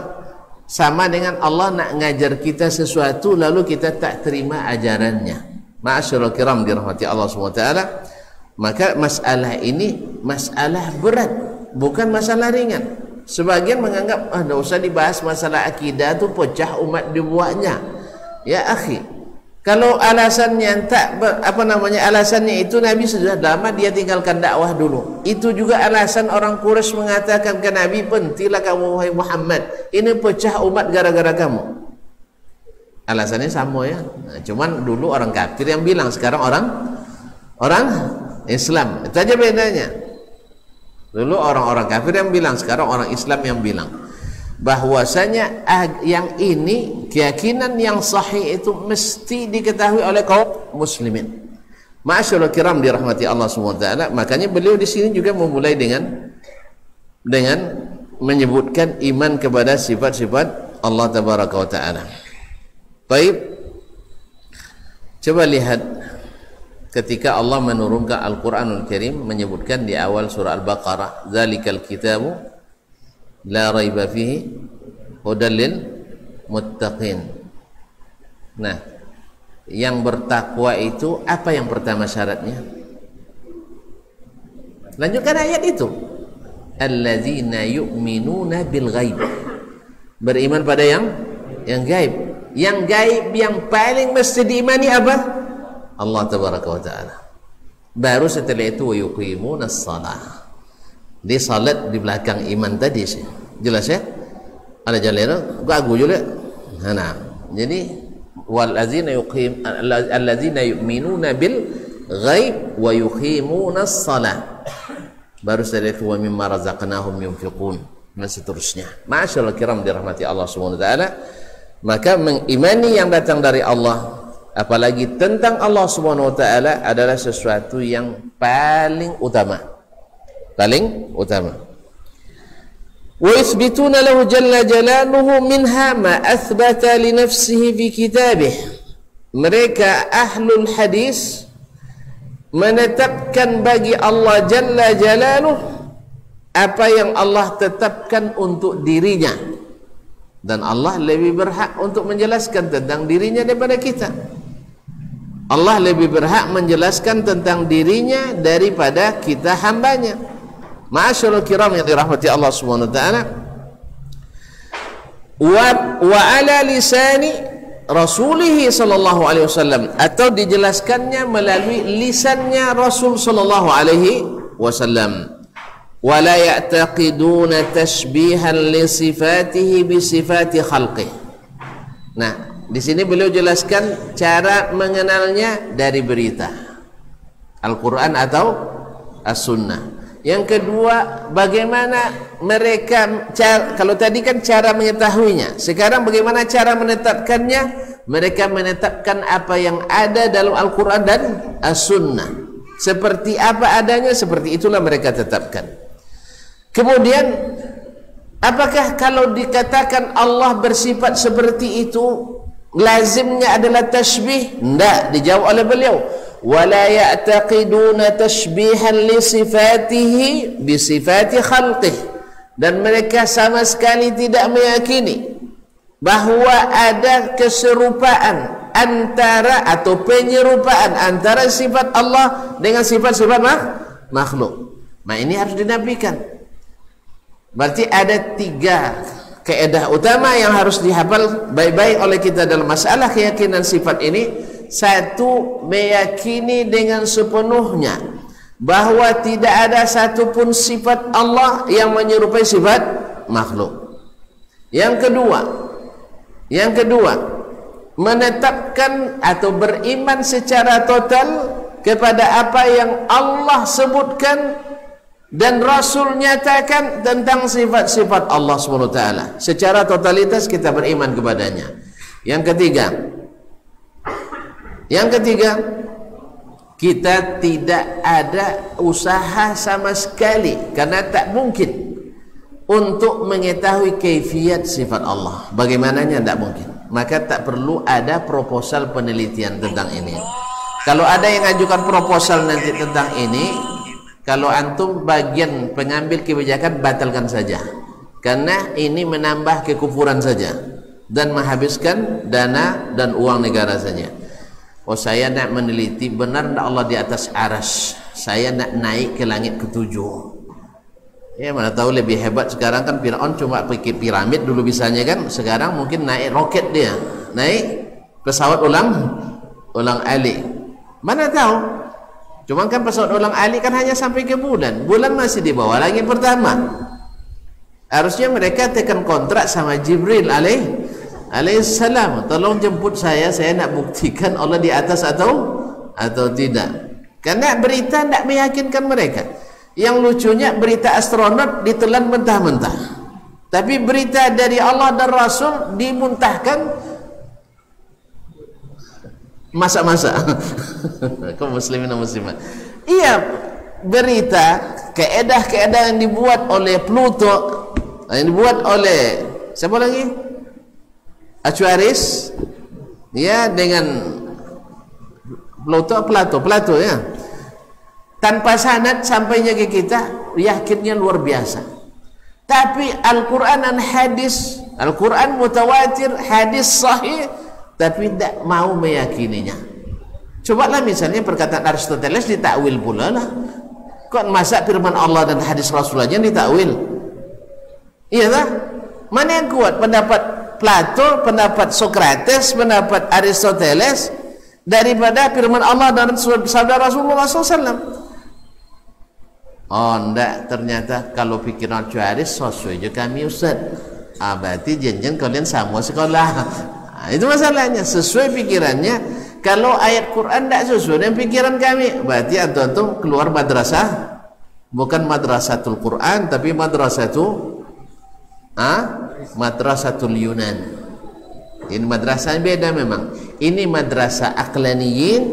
Sama dengan Allah nak ngajar kita sesuatu lalu kita tak terima ajarannya. Ma'asyiral kiram dirahmati Allah SWT. Maka masalah ini masalah berat, bukan masalah ringan. Sebagian menganggap tidak usah dibahas masalah akidah tu pecah umat dibuatnya. Ya akhi, kalau alasannya alasannya itu Nabi sudah lama dia tinggalkan dakwah dulu. Itu juga alasan orang Quraisy mengatakan ke Nabi, "Pentilah kamu wahai Muhammad, ini pecah umat gara-gara kamu." Alasannya sama ya. Cuman dulu orang kafir yang bilang, sekarang orang Islam. Itu aja bedanya. Dulu orang-orang kafir yang bilang, sekarang orang Islam yang bilang bahwasanya yang ini keyakinan yang sahih itu mesti diketahui oleh kaum muslimin. Ma'asyiral kiram dirahmati Allah SWT. Makanya beliau di sini juga memulai dengan menyebutkan iman kepada sifat-sifat Allah Tabaraka wa Ta'ala. Baik, coba lihat ketika Allah menurunkan Al-Quranul Karim, menyebutkan di awal surah Al-Baqarah, "Dzalikal kitabu la raiba fihi hudal lil muttaqin." Nah, yang bertakwa itu apa yang pertama syaratnya? Lanjutkan ayat itu. Alladzina yu'minuna bil ghaib. Beriman pada yang gaib. Yang gaib yang paling mesti diimani apa? Allah Tabaraka wa Ta'ala. Baru setelah itu wa yuqimunas shalah. Di salat di belakang iman tadi sih. Jelas ya? Ada jalan gagu juga. Nah, jadi alladzina yu'minuna bil ghaib wa yuqimunas shalah. Baru setelah itu wa mimma razaqnahum yunfiqun dan seterusnya. Ma'asyiral kiram dirahmati Allah Subhanahu wa taala. Maka mengimani yang datang dari Allah, apalagi tentang Allah Subhanahu wa taala, adalah sesuatu yang paling utama. Paling utama. Wa yuthbituna lahu jalla jalaluhu minha ma athbata li nafsihi fi kitabih. Mereka ahlul hadis menetapkan bagi Allah jalla jalaluhu apa yang Allah tetapkan untuk dirinya, dan Allah lebih berhak untuk menjelaskan tentang dirinya daripada kita. Allah lebih berhak menjelaskan tentang dirinya daripada kita hambanya. Ma'asyiral kiram yang dirahmati Allah Subhanahu wa taala, wa ala lisani Rasulih sallallahu alaihi wasallam, atau dijelaskannya melalui lisannya Rasul sallallahu alaihi wasallam. Wala ya'taqiduna tashbihan li sifatihi bi sifati khalqih. Nah, di sini beliau jelaskan cara mengenalnya dari berita Al-Quran atau As-Sunnah. Yang kedua, bagaimana mereka kalau tadi kan cara mengetahuinya, sekarang bagaimana cara menetapkannya? Mereka menetapkan apa yang ada dalam Al-Quran dan As-Sunnah. Seperti apa adanya, seperti itulah mereka tetapkan. Kemudian, apakah kalau dikatakan Allah bersifat seperti itu lazimnya adalah tashbih? Tidak, dijawab oleh beliau, wala ya'taqiduna tashbihan li sifatihi bi sifati khalqih, dan mereka sama sekali tidak meyakini bahwa ada keserupaan antara atau penyerupaan antara sifat Allah dengan sifat-sifat makhluk. Nah, ini harus dinafikan. Berarti ada 3 kaedah utama yang harus dihafal baik-baik oleh kita dalam masalah keyakinan sifat ini. Satu, meyakini dengan sepenuhnya bahwa tidak ada satupun sifat Allah yang menyerupai sifat makhluk. Yang kedua, menetapkan atau beriman secara total kepada apa yang Allah sebutkan dan Rasul nyatakan tentang sifat-sifat Allah SWT. Secara totalitas kita beriman kepadanya. Yang ketiga, kita tidak ada usaha sama sekali, karena tak mungkin untuk mengetahui kaifiat sifat Allah. Bagaimananya tidak mungkin. Maka tak perlu ada proposal penelitian tentang ini. Kalau ada yang ajukan proposal nanti tentang ini, kalau antum bagian pengambil kebijakan, batalkan saja, karena ini menambah kekufuran saja dan menghabiskan dana dan uang negara saja. Oh, saya nak meneliti benar tak Allah di atas aras, saya nak naik ke langit ke-7. Ya, mana tahu lebih hebat. Sekarang kan Fir'aun cuma pakai piramid dulu bisanya kan, sekarang mungkin naik roket dia, naik pesawat ulang-alik. Mana tahu. Cuma kan pesawat ulang-alik kan hanya sampai ke bulan. Bulan masih di bawah langit pertama. Harusnya mereka tekan kontrak sama Jibril alaihissalam, tolong jemput saya nak buktikan Allah di atas atau tidak. Karena berita tidak meyakinkan mereka. Yang lucunya, berita astronot ditelan mentah-mentah, tapi berita dari Allah dan Rasul dimuntahkan masa-masa. Kaum muslimin dan muslimat, iya, berita keedah-keedah yang dibuat oleh Pluto, yang dibuat oleh siapa lagi, Aquarius, ya, dengan Plato ya, tanpa sanad sampainya ke kita, yakinnya luar biasa. Tapi Al-Quran dan hadis, Al-Quran mutawatir, hadis sahih, tapi tidak mau meyakininya. Cobalah misalnya perkataan Aristoteles ditakwil pula lah. Kok masa firman Allah dan hadis Rasul aja ditakwil? Iya tak? Mana yang kuat? Pendapat Plato, pendapat Sokrates, pendapat Aristoteles daripada firman Allah dan sabda Rasulullah SAW? Oh enggak, ternyata kalau pikiran Aquarius sesuai je kami Ustaz. Berarti jangan kalian sama sekolah. Itu masalahnya, sesuai pikirannya. Kalau ayat Quran tidak sesuai dengan pikiran kami, berarti antum keluar madrasah. Bukan madrasatul Quran, tapi madrasatul Yunan. Ini madrasah beda memang. Ini madrasah aqlaniyin,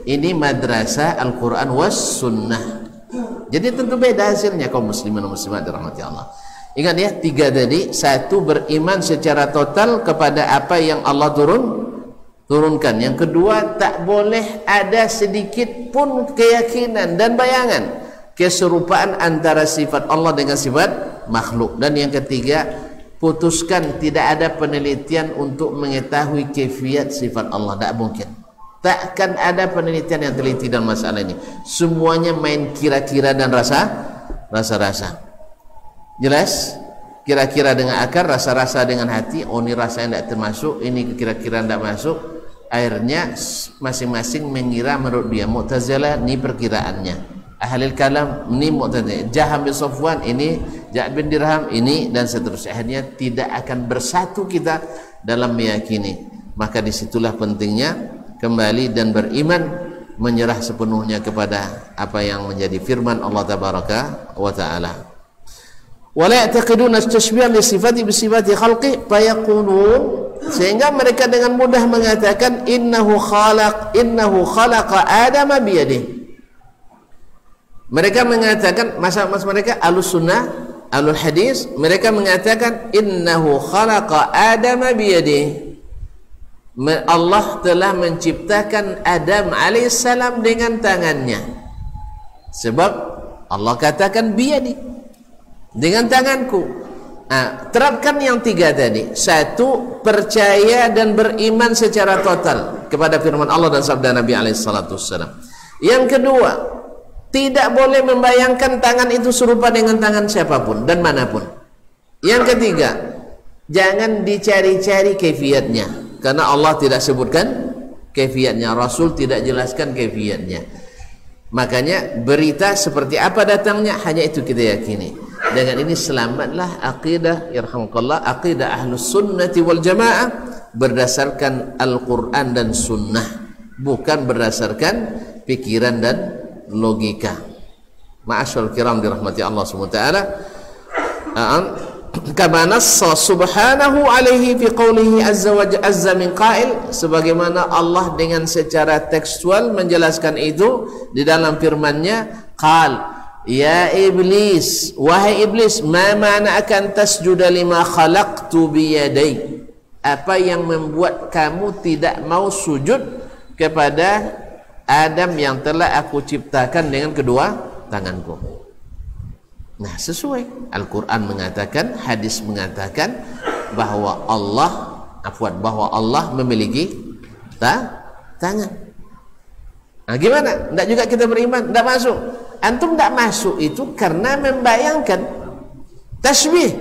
ini madrasah Al-Quran was sunnah. Jadi tentu beda hasilnya, kaum muslimin dan muslimat dirahmati Allah. Ingat ya, 3 tadi. 1, beriman secara total kepada apa yang Allah turunkan. Yang kedua, tak boleh ada sedikit pun keyakinan dan bayangan keserupaan antara sifat Allah dengan sifat makhluk. Dan yang ketiga, putuskan tidak ada penelitian untuk mengetahui kefiat sifat Allah, tak mungkin. Takkan ada penelitian yang teliti dalam masalah ini. Semuanya main kira-kira dan rasa-rasa. Jelas? Kira-kira dengan akal, rasa-rasa dengan hati. Oh, ini rasa yang tidak termasuk, ini kira-kira tidak masuk. Akhirnya masing-masing mengira menurut dia. Mu'tazilah ini perkiraannya, Ahlul Kalam ini Mu'tazilah, Jaham bin Safwan ini, Ja'ad bin Dirham ini, dan seterusnya. Akhirnya tidak akan bersatu kita dalam meyakini. Maka disitulah pentingnya kembali dan beriman, menyerah sepenuhnya kepada apa yang menjadi firman Allah Tabaraka wa Ta'ala. Wala ya'taqiduna tashbihan li sifati bi sifati khalqi fayaqulun, sehingga mereka dengan mudah mengatakan innahu khalaqa adama biyadihi. Mereka mengatakan, masa mereka Ahlus Sunnah, Ahlul Hadis, mereka mengatakan innahu khalaqa adama biyadihi. Allah telah menciptakan Adam alaihissalam dengan tangannya. Sebab Allah katakan biyadi, dengan tanganku. Terapkan yang tiga tadi. Satu, percaya dan beriman secara total kepada firman Allah dan sabda Nabi alaihissalam. Yang kedua, tidak boleh membayangkan tangan itu serupa dengan tangan siapapun dan manapun. Yang ketiga, jangan dicari-cari kefiatnya, karena Allah tidak sebutkan kefiatnya, Rasul tidak jelaskan kefiatnya. Makanya berita seperti apa datangnya, hanya itu kita yakini. Dengan ini selamatlah akidah, yarhamukallah, akidah Ahlus Sunnati wal Jamaah berdasarkan Al-Quran dan Sunnah, bukan berdasarkan pikiran dan logika. Ma'asyarul kiram dirahmati Allah SWT. Kama nassa subhanahu alaihi fi qawlihi azza min qail, sebagaimana Allah dengan secara tekstual menjelaskan itu di dalam firman-Nya, qal ya iblis, wahai iblis, ma ma'na akan tasjuda lima khalaqtu biyadai, apa yang membuat kamu tidak mau sujud kepada Adam yang telah aku ciptakan dengan kedua tanganku. Nah, sesuai Al-Quran mengatakan, hadis mengatakan bahwa Allah memiliki tangan. Nah, gimana? Tidak juga kita beriman, tidak masuk. Antum tidak masuk itu karena membayangkan tasbih.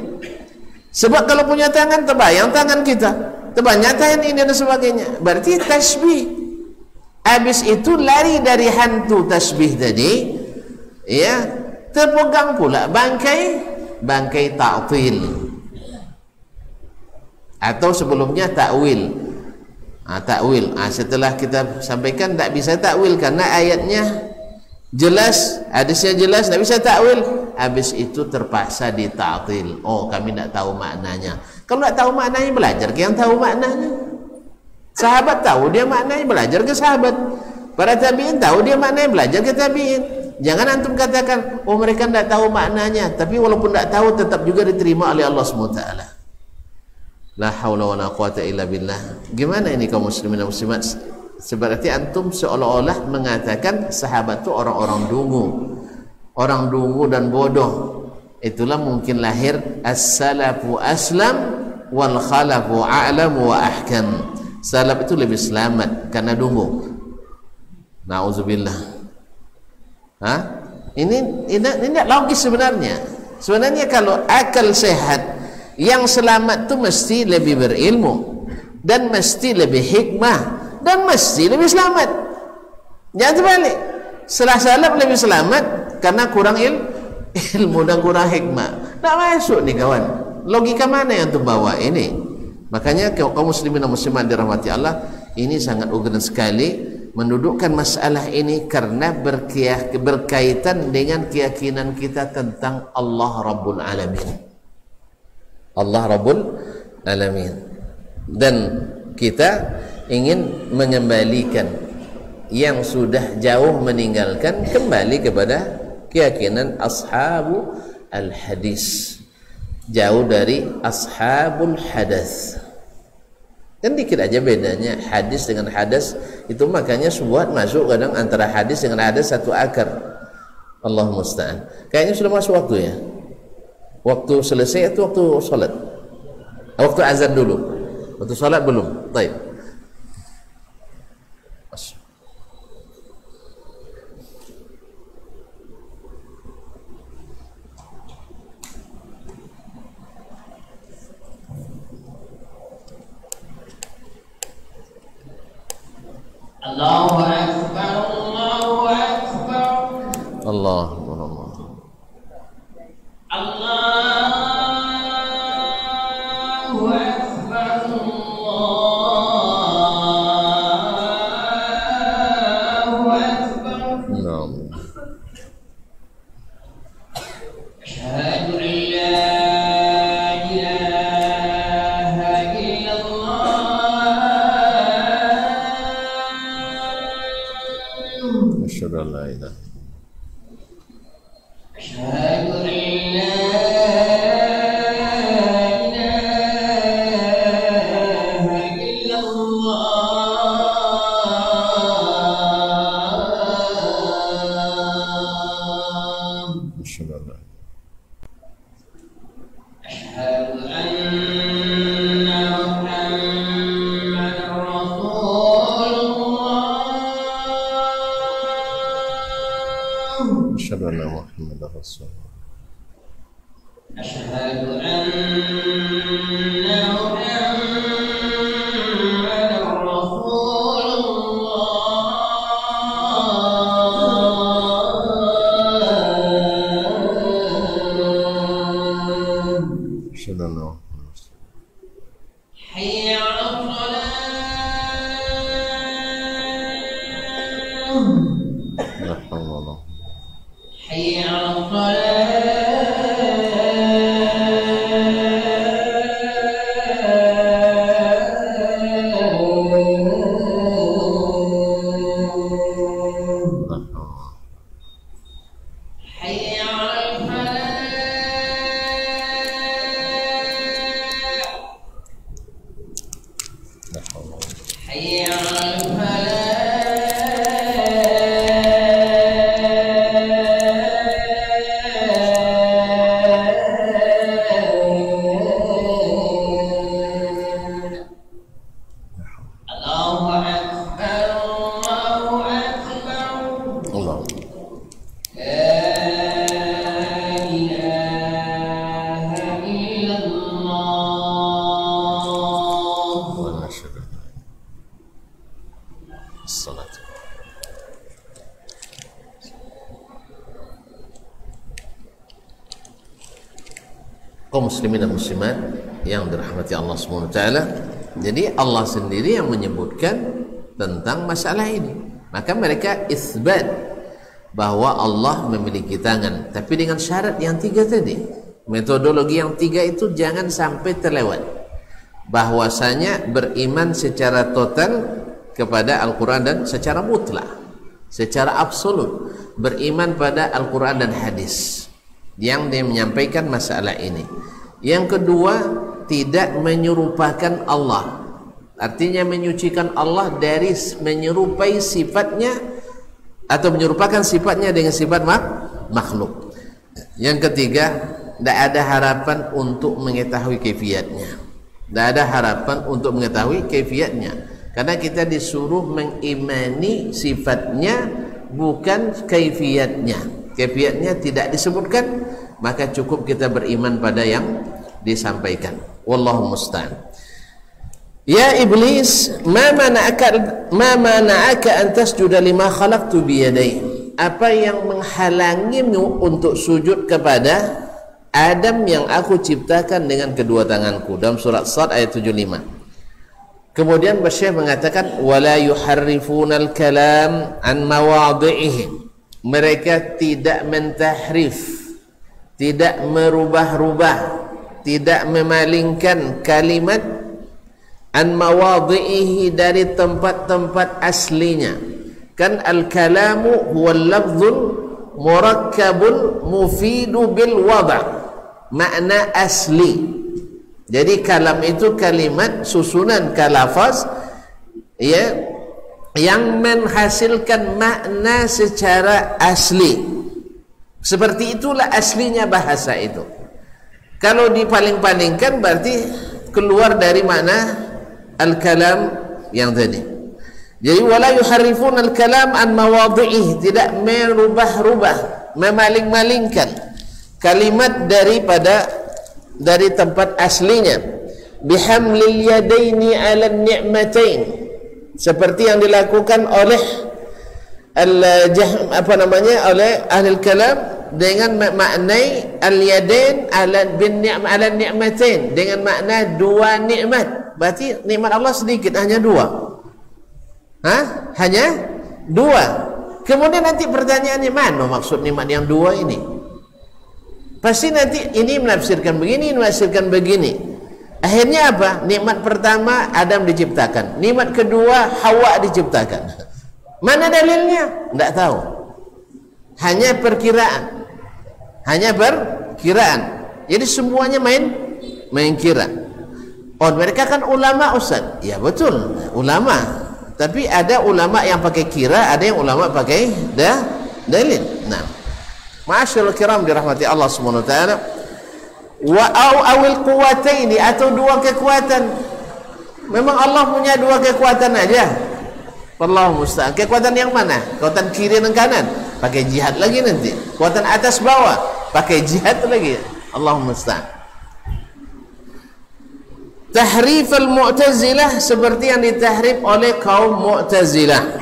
Sebab kalau punya tangan, terbayang tangan kita, terbayang tangan ini dan sebagainya, berarti tasbih. Habis itu lari dari hantu tasbih tadi, ya, terpegang pula bangkai ta'til, atau sebelumnya ta'wil. Ta'wil, setelah kita sampaikan tak bisa ta'wil karena ayatnya jelas, hadisnya jelas, tak bisa ta'wil. Habis itu terpaksa di ta'til. Oh, kami tak tahu maknanya. Kalau tak tahu maknanya, belajar ke yang tahu maknanya. Sahabat tahu dia maknanya, belajar ke sahabat. Para tabi'in tahu dia maknanya, belajar ke tabi'in. Jangan antum katakan, oh mereka tidak tahu maknanya, tapi walaupun tidak tahu tetap juga diterima oleh Allah SWT. La haula wa la quwata illa billah. Gimana ini kaum muslimin dan muslimat? Seperti antum seolah-olah mengatakan sahabat itu orang-orang dungu dan bodoh. Itulah mungkin lahir as-salafu aslam wal khalafu a'lamu wa ahkam. Salaf itu lebih selamat karena dungu. Nauzubillah. Ini tidak logis sebenarnya. Sebenarnya kalau akal sehat, yang selamat itu mesti lebih berilmu dan mesti lebih hikmah dan mesti lebih selamat. Jangan terbalik. Salaf lebih selamat karena kurang ilmu dan kurang hikmah. Tak masuk nih kawan. Logika mana yang terbawa ini? Makanya kaum muslimin dan muslimat dirahmati Allah, ini sangat urgen sekali mendudukkan masalah ini karena berkaitan dengan keyakinan kita tentang Allah Rabbul Alamin. Allah Rabbul Alamin. Dan kita ingin mengembalikan yang sudah jauh meninggalkan kembali kepada keyakinan ashabu al-hadis, jauh dari ashabul hadas. Kan dikit aja bedanya hadis dengan hadas itu, makanya subuhat masuk kadang antara hadis dengan hadas satu akar. Allah musta'an. Kayaknya sudah masuk waktu ya. Waktu selesai atau waktu salat? Waktu azan dulu. Waktu salat belum. Baik. Allahu Akbar, Allahu Akbar. Allahu Akbar. Allahu Akbar, Allahu Akbar. Naam. Asyhadu an la ilaha illallah. Asyhadu an la ilaha. أشهد أن لا إله إلا الله. Asyhadu an la. أشهد أن محمدا رسول الله. Asyhadu anna Muhammadar Rasulullah. أشهد أن محمدا رسول الله. Asyhadu anna Muhammadar Rasulullah. حي على الصلاة. La hawla wa la حي على الصلاة. حي على الفلاح. la hawla. حي على الفلاح. الله أكبر، الله أكبر. Allah. لا إله إلا الله. Wa asyhadu an la ilaha. As-salatu. Kaum muslimin dan muslimat yang dirahmati Allah Subhanahu wa taala. Jadi Allah sendiri yang menyebutkan tentang masalah ini. Maka mereka isbat bahwa Allah memiliki tangan, tapi dengan syarat yang 3 tadi. Metodologi yang 3 itu jangan sampai terlewat. Bahwasanya beriman secara total kepada Al-Quran dan secara mutlak, secara absolut beriman pada Al-Quran dan hadis yang dia menyampaikan masalah ini. Yang kedua, tidak menyerupakan Allah, artinya menyucikan Allah dari menyerupai sifatnya atau menyerupakan sifatnya dengan sifat makhluk. Yang ketiga, tidak ada harapan untuk mengetahui kaifiatnya. Tidak ada harapan untuk mengetahui kaifiatnya, karena kita disuruh mengimani sifatnya, bukan kaifiatnya. Kaifiatnya tidak disebutkan, maka cukup kita beriman pada yang disampaikan. Wallahu musta'an. Ya iblis, ma mana'aka an tasjuda lima khalaqtu biyadai. Apa yang menghalangimu untuk sujud kepada Adam yang aku ciptakan dengan kedua tanganku? Dalam surat Sad ayat 75. Kemudian Syekh mengatakan wala yuharrifunal kalam an mawadhi'ihi. Mereka tidak mentahrif, tidak merubah-rubah, tidak memalingkan kalimat an mawadhi'ihi dari tempat-tempat aslinya. Kan al-kalamu huwal lafzul murakkabun mufidu bil wada', makna asli. Jadi kalam itu kalimat susunan kalafaz ya, yang menghasilkan makna secara asli. Seperti itulah aslinya bahasa itu. Kalau dipaling-palingkan berarti keluar dari makna al-kalam yang tadi. Jadi wala yuharrifun al-kalam an mawadhi'ih, tidak merubah-rubah, memaling-malingkan kalimat dari tempat aslinya. Bihamlil yadaini 'ala ni'matain, seperti yang dilakukan oleh oleh ahli kalam dengan maknai al-yadain ala ni'matain, dengan makna dua nikmat. Berarti nikmat Allah sedikit, hanya dua. Hanya dua. Kemudian nanti pertanyaannya, mana maksud nikmat yang dua ini? Pasti nanti ini menafsirkan begini, menafsirkan begini. Akhirnya apa? Nikmat pertama Adam diciptakan, nikmat kedua Hawa diciptakan. Mana dalilnya? Tidak tahu. Hanya perkiraan. Jadi semuanya main kira. Oh, mereka kan ulama, Ustaz. Ya betul, ulama. Tapi ada ulama yang pakai kira, ada yang ulama pakai dalil. Nah, ma'asyiral kiram dirahmati Allah Subhanahu wa taala. Wa awil quwwataini, atau dua kekuatan. Memang Allah punya dua kekuatan aja. Wallahu musta'an. Kekuatan yang mana? Kekuatan kiri dan kanan, pakai jihad lagi nanti. Kekuatan atas bawah, pakai jihad lagi. Allahu musta'an. Tahrif al-Mu'tazilah seperti yang ditahrif oleh kaum Mu'tazilah.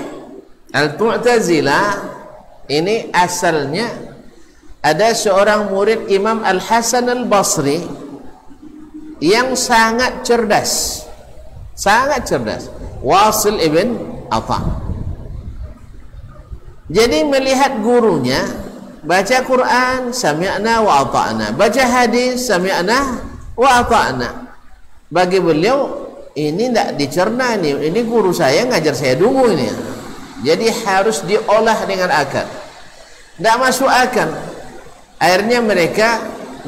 Al-Mu'tazilah ini asalnya ada seorang murid Imam Al-Hasan Al-Basri yang sangat cerdas. Wasil ibn Atha. Jadi melihat gurunya baca Quran, sami'na wa ata'na, baca hadis, sami'na wa ata'na. Bagi beliau ini tidak dicerna, ini guru saya ngajar saya dulu ini. Jadi harus diolah dengan akal. Tidak masuk akal. Akhirnya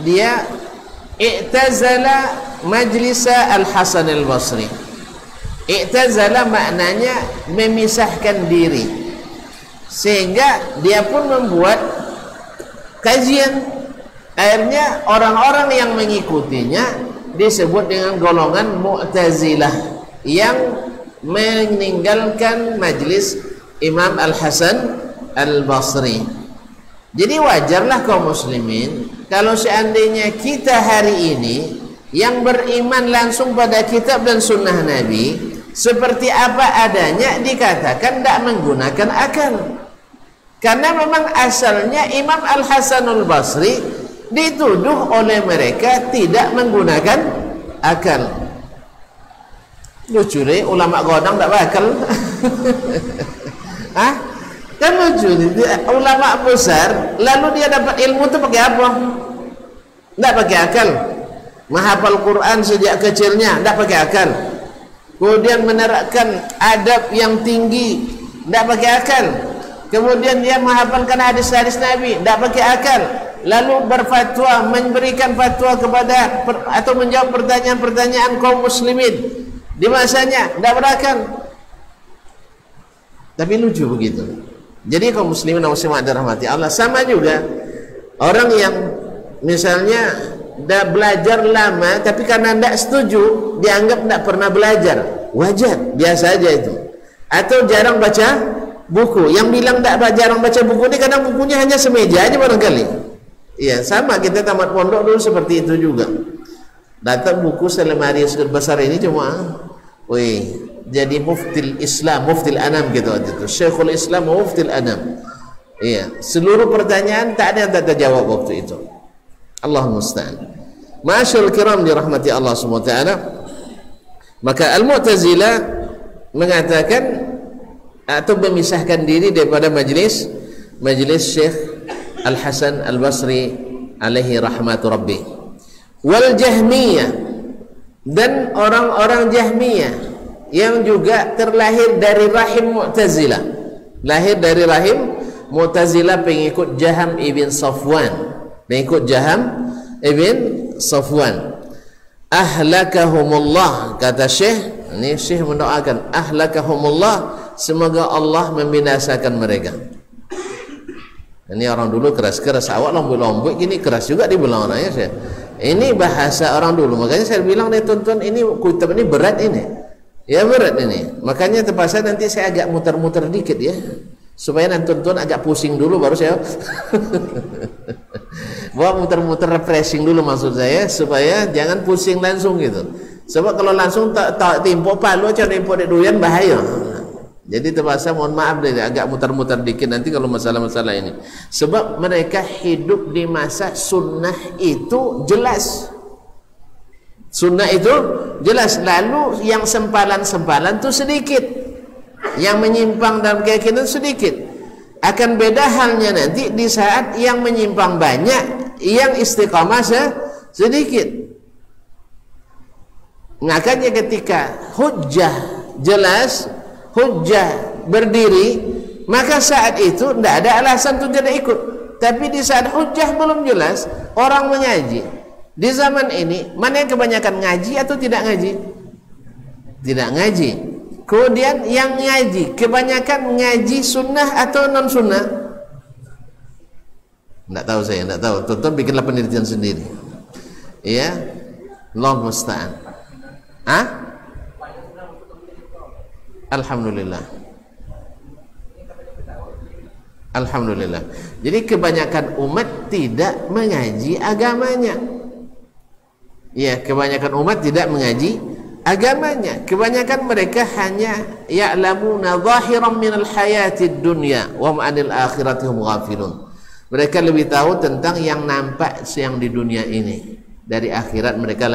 dia i'tazala majlisa Al-Hasan Al-Basri. I'tazala maknanya memisahkan diri, sehingga dia pun membuat kajian. Akhirnya orang-orang yang mengikutinya disebut dengan golongan Mu'tazilah yang meninggalkan majlis Imam Al-Hasan Al-Basri. Jadi wajarlah kaum muslimin kalau seandainya kita hari ini yang beriman langsung pada kitab dan sunnah Nabi, seperti apa adanya, dikatakan tidak menggunakan akal. Karena memang asalnya Imam Al-Hasanul Basri dituduh oleh mereka tidak menggunakan akal. Lucu deh, ulama godang tak bakal. Kan lucu, ulama besar lalu dia dapat ilmu itu pakai apa? Tidak pakai akal. Menghafal Quran sejak kecilnya tidak pakai akal. Kemudian menerapkan adab yang tinggi tidak pakai akal. Kemudian dia menghafalkan hadis-hadis Nabi tidak pakai akal. Lalu berfatwa, memberikan fatwa kepada atau menjawab pertanyaan-pertanyaan kaum muslimin di masanya, tidak berakal. Tapi lucu begitu. Jadi kaum muslimin dan muslimat dirahmati Allah, sama juga orang yang misalnya dah belajar lama tapi karena tidak setuju dianggap tidak pernah belajar, wajar, biasa aja itu. Atau jarang baca buku, yang bilang tidak jarang baca buku ini kadang bukunya hanya semeja aja barangkali. Iya, sama kita tamat pondok dulu seperti itu juga. Datang buku selemari besar ini cuma, jadi muftil Islam, muftil anam gitu waktu itu. Syekhul Islam, muftil anam. Iya, seluruh pertanyaan tak ada yang tak terjawab waktu itu. Allah musta'an. Ma'asyarul kiram dirahmati Allah Subhanahu wa taala. Maka Al-Mu'tazilah mengatakan atau memisahkan diri daripada majlis Syekh Al-Hasan Al-Basri alaihi rahmatu rabbi. Wal Jahmiyah, dan orang-orang Jahmiyah yang juga terlahir dari rahim Mu'tazilah. Lahir dari rahim Mu'tazilah, pengikut Jaham ibn Safwan. Ahlakahumullah, kata Syekh, ini Syekh mendoakan, ahlakahumullah, semoga Allah membinasakan mereka. Ini orang dulu keras-keras, awak lombok-lombok, gini keras juga dibilang orangnya saya. Ini bahasa orang dulu, makanya saya bilang nih tuan-tuan, ini kitab ini berat ini. Ya berat ini. Makanya terpaksa nanti saya agak muter-muter dikit ya. Supaya nanti tuan-tuan agak pusing dulu baru saya bawa muter-muter refreshing dulu maksud saya, supaya jangan pusing langsung gitu. Sebab kalau langsung tak timpo palu aja timpo dek doyan bahaya. Jadi terpaksa mohon maaf deh, agak muter-muter dikit nanti kalau masalah-masalah ini. Sebab mereka hidup di masa sunnah itu jelas. Sunnah itu jelas. Lalu yang sempalan-sempalan itu sedikit. Yang menyimpang dalam keyakinan sedikit. Akan beda halnya nanti di saat yang menyimpang banyak, yang istiqamah sedikit. Makanya ketika hujjah jelas, hujjah berdiri, maka saat itu tidak ada alasan untuk tidak ikut. Tapi di saat hujjah belum jelas, orang mengaji di zaman ini, mana yang kebanyakan ngaji atau tidak ngaji? Tidak ngaji. Kemudian yang ngaji, kebanyakan ngaji sunnah atau non sunnah? Tidak tahu saya, tidak tahu. Tonton bikinlah penelitian sendiri. Ya, Allah musta'an. Alhamdulillah. Alhamdulillah. Jadi kebanyakan umat tidak mengaji agamanya. Ya, kebanyakan umat tidak mengaji agamanya. Kebanyakan mereka hanya ya'lamuna zahiran minal hayatid dunya wa hum 'anil akhirati hum ghafilun. Mereka lebih tahu tentang yang nampak yang di dunia ini. Dari akhirat mereka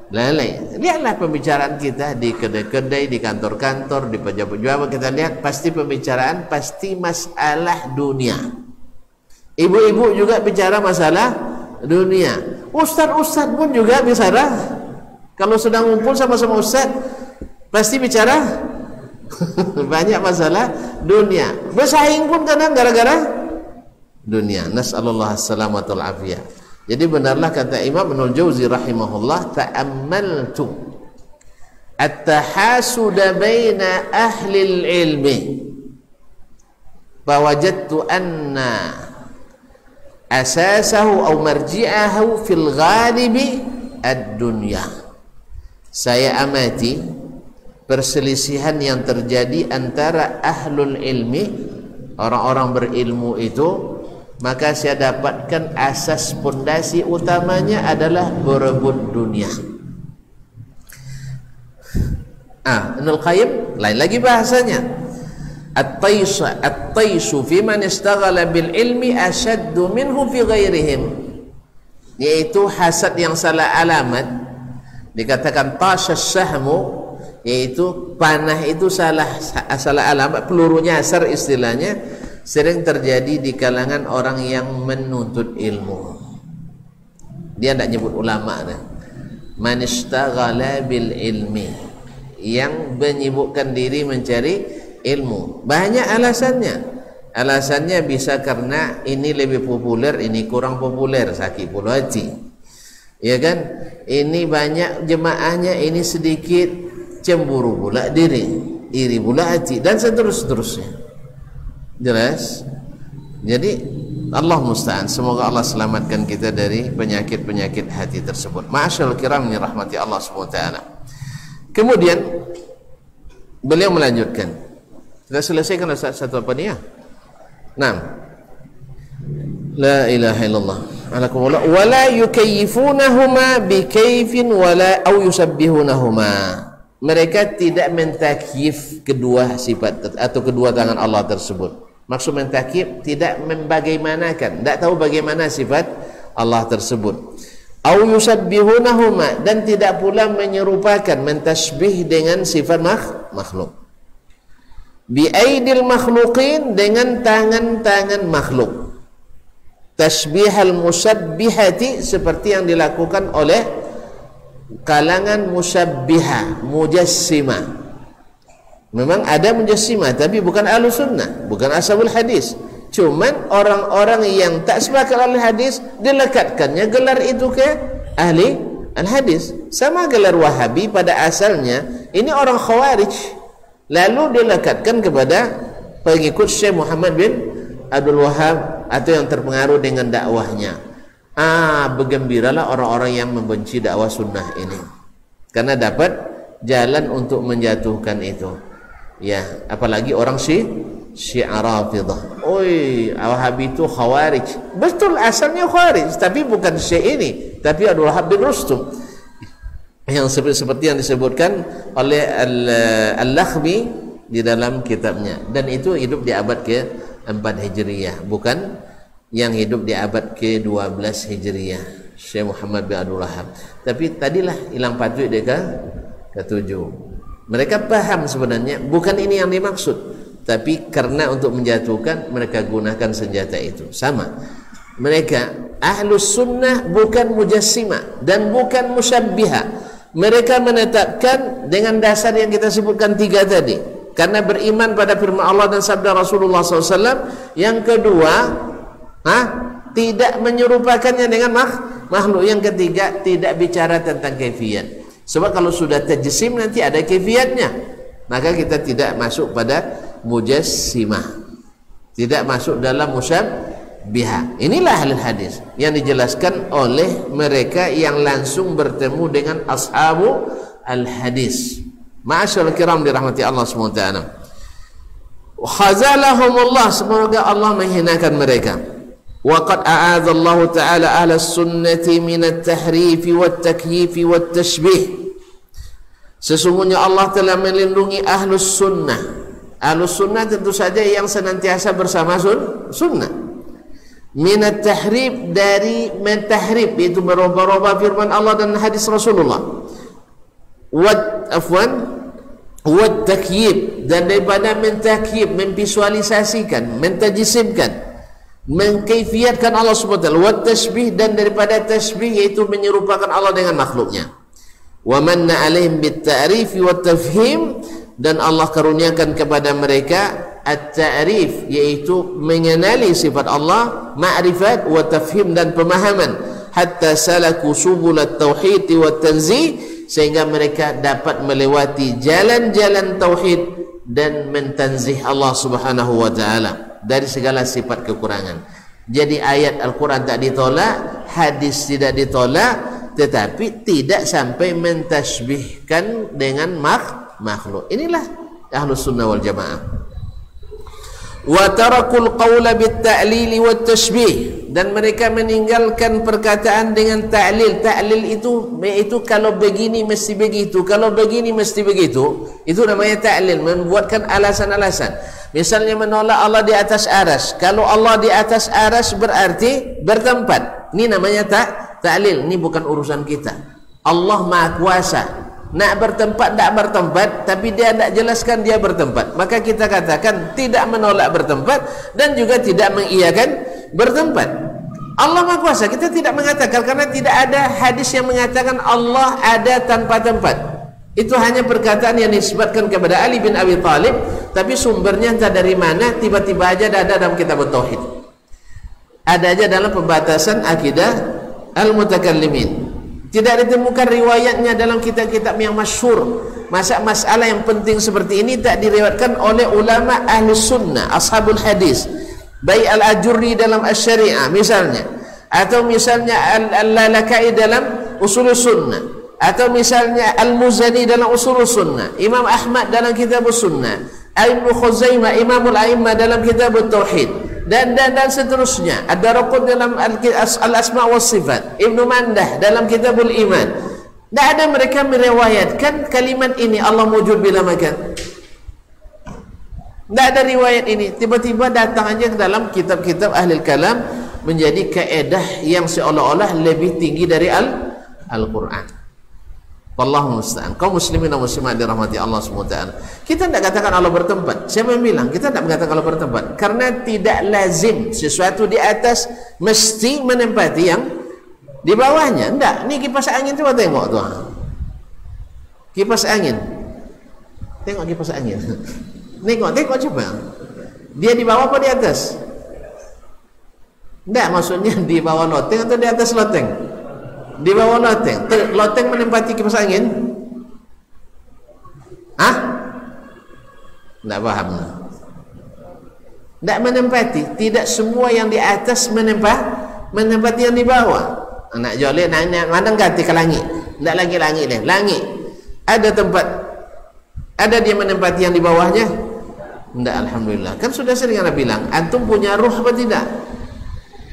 lalai. Lihatlah pembicaraan kita di kedai-kedai, di kantor-kantor, di pejabat-pejabat, kita lihat pasti pembicaraan pasti masalah dunia. Ibu-ibu juga bicara masalah dunia. Ustaz-ustaz pun juga bicara. Kalau sedang ngumpul sama-sama ustaz, pasti bicara banyak masalah dunia. Bersaing pun kadang gara-gara dunia. Nas'alullah as-salamatul afiyah. Jadi benarlah kata Imam Ibnul Jauzi rahimahullah, ta'ammaltu at-tahasuda baina ahli al-ilmi fawajadtu anna asasahu aw marji'ahu fil ghalibi ad-dunya. Saya amati perselisihan yang terjadi antara ahlul ilmi, orang-orang berilmu itu, maka saya dapatkan asas pondasi utamanya adalah berebut dunia. Ibnul Qayyim lain lagi bahasanya. At-taisu fi man istaghala bil ilmi ashaddu minhu fi ghairihim. Yaitu hasad yang salah alamat. Dikatakan tasyas sahmu, yaitu panah itu salah alamat, peluru nyasar istilahnya, sering terjadi di kalangan orang yang menuntut ilmu. Dia tidak nyebut ulama dah. Man istaghala bil ilmi, yang menyibukkan diri mencari ilmu. Banyak alasannya. Alasannya bisa karena ini lebih populer, ini kurang populer, sakit pula hati. Ya kan? Ini banyak jemaahnya, ini sedikit, cemburu pula diri, iri pula hati, dan seterusnya. Jelas? Jadi Allah musta'an, semoga Allah selamatkan kita dari penyakit-penyakit hati tersebut. Ma'asyarul kiram ni rahmati Allah SWT. Kemudian beliau melanjutkan. Kita selesaikan satu apa ni ya? 6. La ilaha illallah. Wala yukayyifunahuma bikayfin wala aw yusabbihunahuma. Mereka tidak mentakyif kedua sifat atau kedua tangan Allah tersebut. Maksud mentakyif tidak membagaimanakan, tidak tahu bagaimana sifat Allah tersebut. Aw yusabbihunahuma, dan tidak pula menyerupakan, mentasbih dengan sifat makhluk. Bi aidil makhluqin, dengan tangan-tangan makhluk. Tasbihal musabbihati, seperti yang dilakukan oleh kalangan musabbihah, mujassimah. Memang ada mujassimah, tapi bukan ahlus sunnah, bukan ashabul hadis. Cuman orang-orang yang tak sepakat oleh hadis, dilekatkannya gelar itu ke ahli al-hadis. Sama gelar Wahabi pada asalnya, ini orang Khawarij, lalu dilekatkan kepada pengikut Syekh Muhammad bin Abdul Wahhab atau yang terpengaruh dengan dakwahnya. Bergembiralah orang-orang yang membenci dakwah sunnah ini, karena dapat jalan untuk menjatuhkan itu. Ya, apalagi orang Syiah Rafidah. Wahabi itu Khawarij. Betul asalnya Khawarij, tapi bukan Syiah ini, tapi Abdul Wahab bin Rustum. Yang seperti yang disebutkan oleh Al-Lakhmi di dalam kitabnya, dan itu hidup di abad ke-4 Hijriyah, bukan yang hidup di abad ke-12 Hijriyah, Syekh Muhammad bin Abdul Wahab. Tapi tadilah hilang patut dia ke-7. Mereka paham sebenarnya bukan ini yang dimaksud, tapi karena untuk menjatuhkan mereka gunakan senjata itu. Sama, mereka Ahlus Sunnah bukan Mujassimah dan bukan Musyabbihah. Mereka menetapkan dengan dasar yang kita sebutkan 3 tadi, karena beriman pada firman Allah dan sabda Rasulullah SAW. Yang kedua, tidak menyerupakannya dengan makhluk. Yang ketiga, tidak bicara tentang kaifiyat. Sebab kalau sudah tajsim nanti ada kaifiyatnya, maka kita tidak masuk pada Mujassimah, tidak masuk dalam Musyabbihah. Inilah ahli hadis yang dijelaskan oleh mereka yang langsung bertemu dengan ashabu al-hadis. Ma'asyarul kiram dirahmati Allah SWT. Khazalahumullah, semoga Allah menghinakan mereka. Waqad a'adzallahu ta'ala ahla sunnati minat tahrifi wat takyifi wat tashbih. Sesungguhnya Allah telah melindungi ahlus sunnah. Ahlus sunnah tentu saja yang senantiasa bersama sunnah. Minat tahrif, dari mentahrif, yaitu merubah-rubah firman Allah dan hadis Rasulullah. Wat takyib, dan daripada mentakyib, memvisualisasikan, mentajsimkan, mengkaifiatkan Allah SWT. Wat tashbih, dan daripada tashbih, yaitu menyerupakan Allah dengan makhluknya. Wa manna alaihim bit ta'rif wa tafhim, dan Allah karuniakan kepada mereka at-ta'rif, yaitu mengenali sifat Allah, ma'rifat, wa tafhim, dan pemahaman, hatta salaku subul at-tauhid wa tanzih, sehingga mereka dapat melewati jalan-jalan tauhid dan mentanzih Allah Subhanahu wa taala dari segala sifat kekurangan. Jadi ayat Al-Quran tak ditolak, hadis tidak ditolak, tetapi tidak sampai mentashbihkan dengan makhluk. Inilah Ahlus Sunnah wal Jamaah. Wa tarakul qawla bit ta'lil wat tashbih, dan mereka meninggalkan perkataan dengan ta'lil. Ta'lil itu kalau begini mesti begitu, kalau begini mesti begitu. Itu namanya ta'lil, membuatkan alasan-alasan. Misalnya menolak Allah di atas aras. Kalau Allah di atas aras berarti bertempat. Ini namanya ta'lil. Ini bukan urusan kita. Allah Maha Kuasa. Nak bertempat, tak bertempat, tapi dia tidak jelaskan dia bertempat, maka kita katakan tidak menolak bertempat dan juga tidak mengiyakan bertempat. Allah Maha Kuasa, kita tidak mengatakan, karena tidak ada hadis yang mengatakan Allah ada tanpa tempat. Itu hanya perkataan yang disebutkan kepada Ali bin Abi Thalib, tapi sumbernya entah dari mana, tiba-tiba aja ada dalam kitab Tauhid, ada aja dalam pembatasan akidah al-mutakallimin. Tidak ditemukan riwayatnya dalam kitab-kitab yang masyhur. Masalah yang penting seperti ini tak diriwayatkan oleh ulama ahli sunnah, ashabul hadis, baik al-Ajurri dalam asy-syari'ah misalnya, atau misalnya al-Lalakai dalam usul sunnah, atau misalnya al-Muzani dalam usul sunnah, Imam Ahmad dalam kitab sunnah, Ibnu Khuzaimah Imamul A'immah dalam kitab Tauhid, dan seterusnya. Ad-Daraqutni dalam Al-Asma' wa Sifat, Ibnu Mandah dalam Kitabul Iman. Tidak ada mereka meriwayatkan kalimat ini, Allah wujud bila makan. Tidak ada riwayat ini. Tiba-tiba datang aja ke dalam kitab-kitab ahli kalam, menjadi kaedah yang seolah-olah lebih tinggi dari Al-Quran. Wallahu musta'an. Kaum muslimin dan muslimat dirahmati Allah SWT. Kita tidak katakan Allah bertempat. Siapa yang bilang? Kita tidak mengatakan Allah bertempat, karena tidak lazim sesuatu di atas mesti menempati yang di bawahnya. Tidak. Ini kipas angin, coba tengok tuh. Kipas angin. Tengok kipas angin. Tengok coba. Dia di bawah apa di atas? Tidak, maksudnya di bawah loteng atau di atas loteng? Di bawah loteng. Loteng menempati kipas angin? Tidak paham. Tidak menempati. Tidak semua yang di atas menempati yang di bawah. Anak joleh mana ganti ke langit. Tidak lagi langit deh. Langit ada tempat, ada dia menempati yang di bawahnya. Tidak, alhamdulillah. Kan sudah sering Anda bilang, antum punya ruh apa tidak?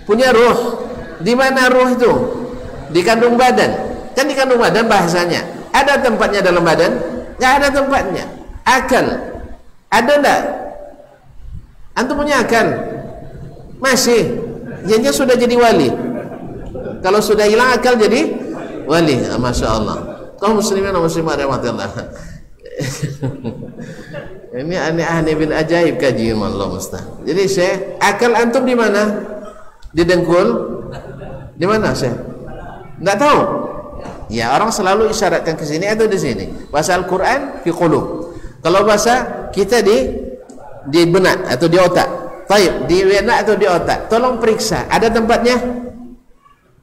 Punya ruh. Di mana ruh itu? Di kandung badan. Kan di kandung badan bahasanya. Ada tempatnya dalam badan? Tidak ada tempatnya. Akal ada enggak? Antum punya akal? Masih. Jadinya sudah jadi wali. Kalau sudah hilang akal jadi wali. Masya Allah. Kaum muslimin dan muslimat rahmatullah. Ini aneh-aneh bil ajaib kajian Allah mustah. Jadi Syekh, akal antum di mana? Di dengkul? Di mana Syekh? Enggak tahu. Ya, orang selalu isyaratkan ke sini atau di sini. Bahasa Al-Qur'an fi qulub. Kalau bahasa kita di benak atau di otak. Baik, di benak atau di otak. Tolong periksa, ada tempatnya?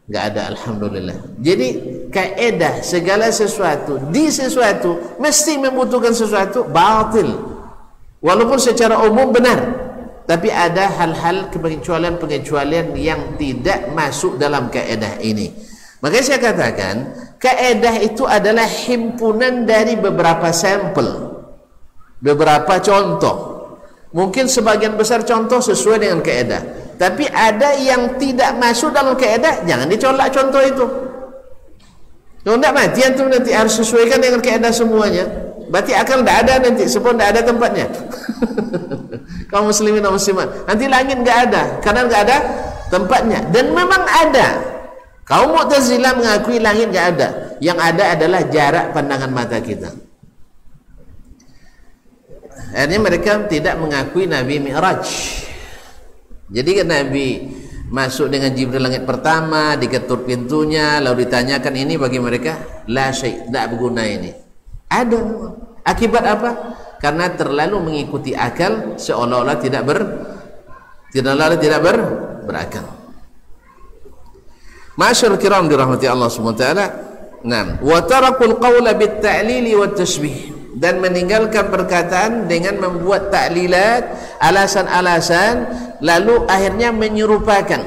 Enggak ada, alhamdulillah. Jadi kaidah segala sesuatu di sesuatu mesti membutuhkan sesuatu batil. Walaupun secara umum benar, tapi ada hal-hal pengecualian yang tidak masuk dalam kaidah ini. Makanya saya katakan, kaidah itu adalah himpunan dari beberapa sampel, beberapa contoh. Mungkin sebagian besar contoh sesuai dengan kaidah, tapi ada yang tidak masuk dalam kaidah, jangan dicolak contoh itu. Kalau tidak mati antum nanti harus sesuaikan dengan kaidah semuanya. Berarti akal tidak ada nanti, sebab tidak ada tempatnya. Kaum muslimin dan muslimat, nanti langit tidak ada, karena tidak ada tempatnya. Dan memang ada. Kaum Mu'tazilah mengakui langit tidak ada. Yang ada adalah jarak pandangan mata kita. Akhirnya mereka tidak mengakui Nabi Mi'raj. Jadi kan Nabi masuk dengan Jibril langit pertama, diketuk pintunya, lalu ditanyakan, ini bagi mereka la syai', tidak berguna ini. Ada. Akibat apa? Karena terlalu mengikuti akal, seolah-olah tidak berakal. Ma'asyar kiram dirahmati Allah SWT. Nah, wa tarakul qawla bit ta'lili wat tashbih, dan meninggalkan perkataan dengan membuat ta'lilat, alasan-alasan, lalu akhirnya menyerupakan,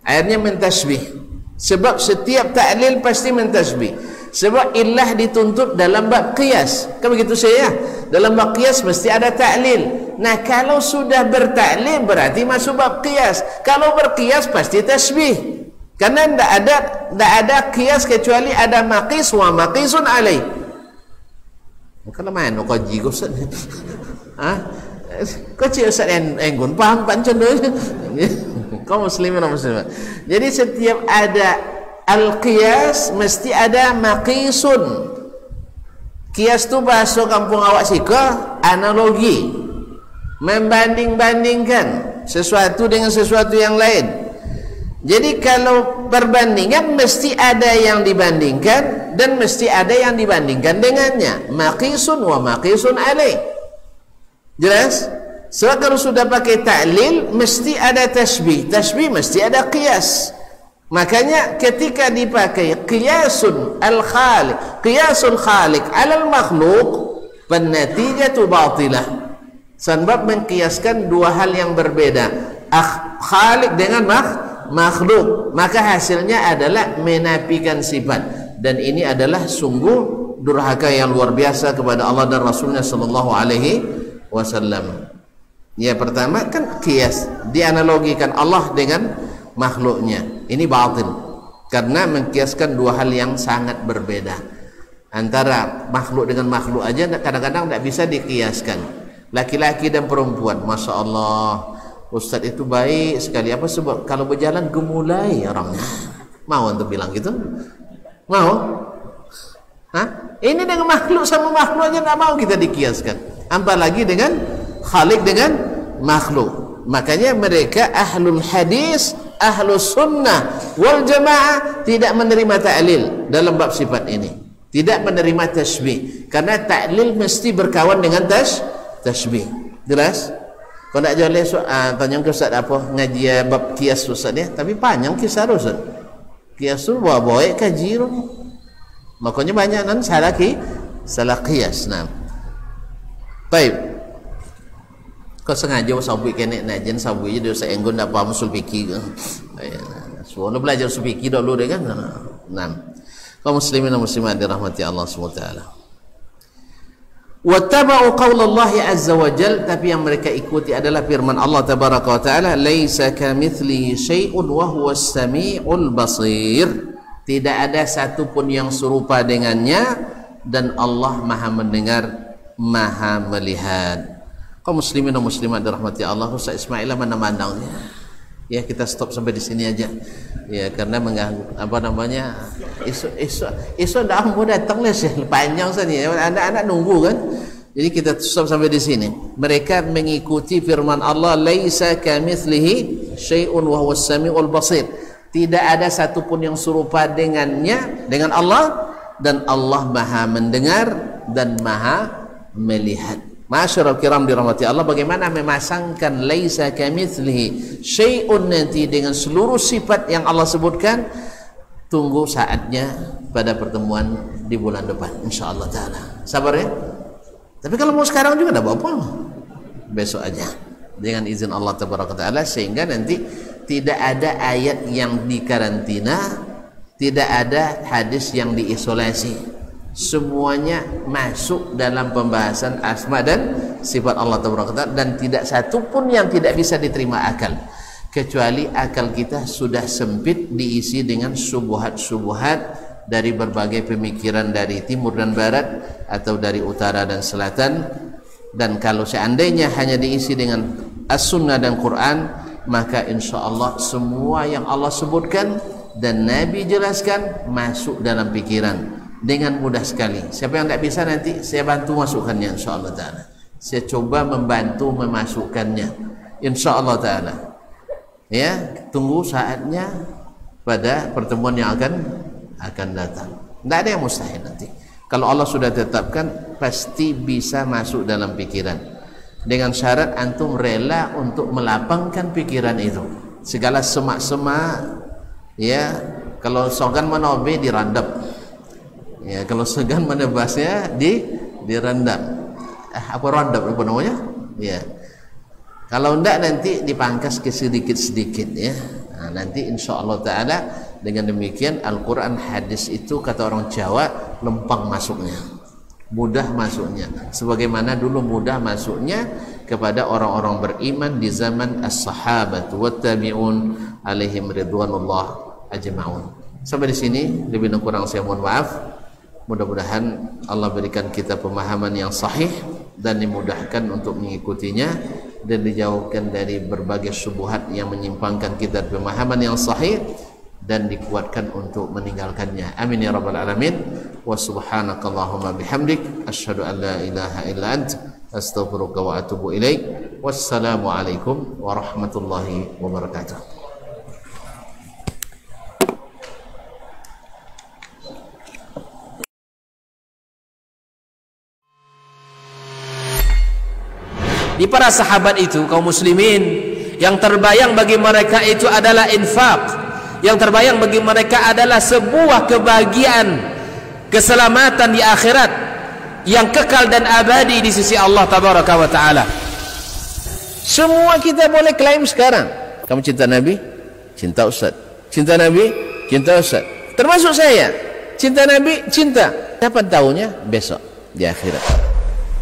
akhirnya mentasbih. Sebab setiap ta'lil pasti mentasbih. Sebab illah dituntut dalam bab qiyas. Kan begitu saya? Dalam bab qiyas mesti ada ta'lil. Nah, kalau sudah bertaklil berarti masuk bab qiyas. Kalau berqiyas pasti tasbih. Karena tidak ada qiyas kecuali ada maqis wa maqisun alaih. Kalau main kau jigo Ustaz. Kau cik Ustaz enggun paham pancen dulu. Kau muslimin atau muslimat. Jadi setiap ada al-qiyas mesti ada maqisun. Qiyas tu bahasa kampung awak sika analogi. Membanding-bandingkan sesuatu dengan sesuatu yang lain. Jadi kalau perbandingan mesti ada yang dibandingkan dan mesti ada yang dibandingkan dengannya. Maqisun wa maqisun alaih. Jelas? Sebab kalau sudah pakai ta'lil mesti ada tasbih. Tasbih mesti ada qiyas. Makanya ketika dipakai qiyasul khaliq alal makhluk, penatijatu batilah. Sebab mengkiaskan dua hal yang berbeda, khaliq dengan makhluk, maka hasilnya adalah menafikan sifat, dan ini adalah sungguh durhaka yang luar biasa kepada Allah dan Rasulnya sallallahu alaihi wasallam. Ya, pertama kan qiyas, dianalogikan Allah dengan makhluknya. Ini batil karena mengkiaskan dua hal yang sangat berbeda. Antara makhluk dengan makhluk aja kadang-kadang tidak bisa dikiaskan. Laki-laki dan perempuan, Masya Allah, Ustaz itu baik sekali. Apa sebab? Kalau berjalan gemulai orangnya. Mau untuk bilang gitu? Mau? Ini dengan makhluk sama makhluk aja tidak mau kita dikiaskan, apalagi dengan khalik dengan makhluk. Makanya mereka ahlul hadis, ahlus sunnah wal jamaah tidak menerima ta'lil dalam bab sifat ini, tidak menerima tasbih, karena ta'lil mesti berkawan dengan tasbih. Jelas? Kalau tak jauh tanya ke Ustaz apa ngaji bab kias Ustaz ya, tapi panjang kisah Ustaz. Kias tu bawa-bawa kaji rum. Makanya banyak nan salah kias. Nah. Baik. Kau sengaja sabui kene najen sabui dia saya enggon dak paham usul fikih. Soalnya belajar usul fikih dulu deh kan. Nah. Kaum muslimin dan muslimat dirahmati Allah SWT. Wattaba'u qaulallahi azza wa jal, tapi yang mereka ikuti adalah firman Allah tabaraka wa taala, laisa kamitslihi syai'un wa huwas samiul basir. Tidak ada satu pun yang serupa dengannya dan Allah Maha mendengar, Maha melihat. Kaum muslimin dan muslimat dirahmati Allah, Ustaz Ismail mana-mana ya kita stop sampai di sini aja ya, karena mengganggu apa namanya esok dah mau datang les ya, panjang saja ya, anak-anak nunggu kan, jadi kita stop sampai di sini. Mereka mengikuti firman Allah, laisa kamitslihi syai'un wa huwas samiul basir. Tidak ada satupun yang serupa dengannya, dengan Allah, dan Allah Maha mendengar dan Maha melihat. Masyarul kiram dirahmati Allah, bagaimana memasangkan laisa kamitslihi syai'un nanti dengan seluruh sifat yang Allah sebutkan, tunggu saatnya pada pertemuan di bulan depan insyaallah taala. Sabar ya. Tapi kalau mau sekarang juga enggak apa-apa. Besok aja dengan izin Allah tabaraka taala, sehingga nanti tidak ada ayat yang dikarantina, tidak ada hadis yang diisolasi. Semuanya masuk dalam pembahasan asma dan sifat Allah Taala, dan tidak satu pun yang tidak bisa diterima akal, kecuali akal kita sudah sempit diisi dengan subuhat-subuhat dari berbagai pemikiran dari timur dan barat atau dari utara dan selatan. Dan kalau seandainya hanya diisi dengan as-sunnah dan Quran, maka insya Allah semua yang Allah sebutkan dan Nabi jelaskan masuk dalam pikiran dengan mudah sekali. Siapa yang tidak bisa nanti saya bantu masukkannya insyaallah taala. Saya coba membantu memasukkannya insyaallah taala. Ya, tunggu saatnya pada pertemuan yang akan datang. Tidak ada yang mustahil nanti. Kalau Allah sudah tetapkan, pasti bisa masuk dalam pikiran. Dengan syarat antum rela untuk melapangkan pikiran itu. Segala semak-semak, ya, kalau sogan menobe dirandap. Ya, kalau segan menebasnya direndam. Apa randap apa namanya? Ya. Kalau enggak nanti dipangkas ke sedikit-sedikit ya. Nah, nanti insyaallah taala dengan demikian Al-Qur'an hadis itu kata orang Jawa lempang masuknya. Mudah masuknya. Sebagaimana dulu mudah masuknya kepada orang-orang beriman di zaman as-sahabat wat tabi'un alaihim ridwanullah ajma'un. Sampai di sini lebih dan kurang saya mohon maaf. Mudah-mudahan Allah berikan kita pemahaman yang sahih dan dimudahkan untuk mengikutinya dan dijauhkan dari berbagai syubhat yang menyimpangkan kita dari pemahaman yang sahih dan dikuatkan untuk meninggalkannya. Amin ya rabbal alamin. Wa subhanakallahumma bihamdik asyhadu an la ilaha illa ant astaghfiruka wa atubu ilaik. Wassalamu alaikum warahmatullahi wabarakatuh. Di para sahabat itu, kaum muslimin, yang terbayang bagi mereka itu adalah infak, yang terbayang bagi mereka adalah sebuah kebahagiaan, keselamatan di akhirat yang kekal dan abadi di sisi Allah tabaraka wa taala. Semua kita boleh klaim sekarang. Kamu cinta Nabi? Cinta Ustaz. Cinta Nabi? Cinta Ustaz. Termasuk saya. Cinta Nabi? Cinta. Kapan tahunya? Besok di akhirat.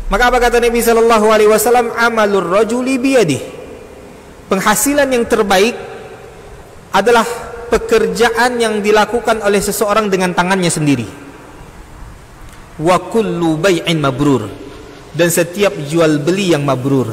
Maka apa kata Nabi sallallahu alaihi wasallam? Amalur rajuli biyadihi. Penghasilan yang terbaik adalah pekerjaan yang dilakukan oleh seseorang dengan tangannya sendiri. Wa kullu bai'in mabrur. Dan setiap jual beli yang mabrur.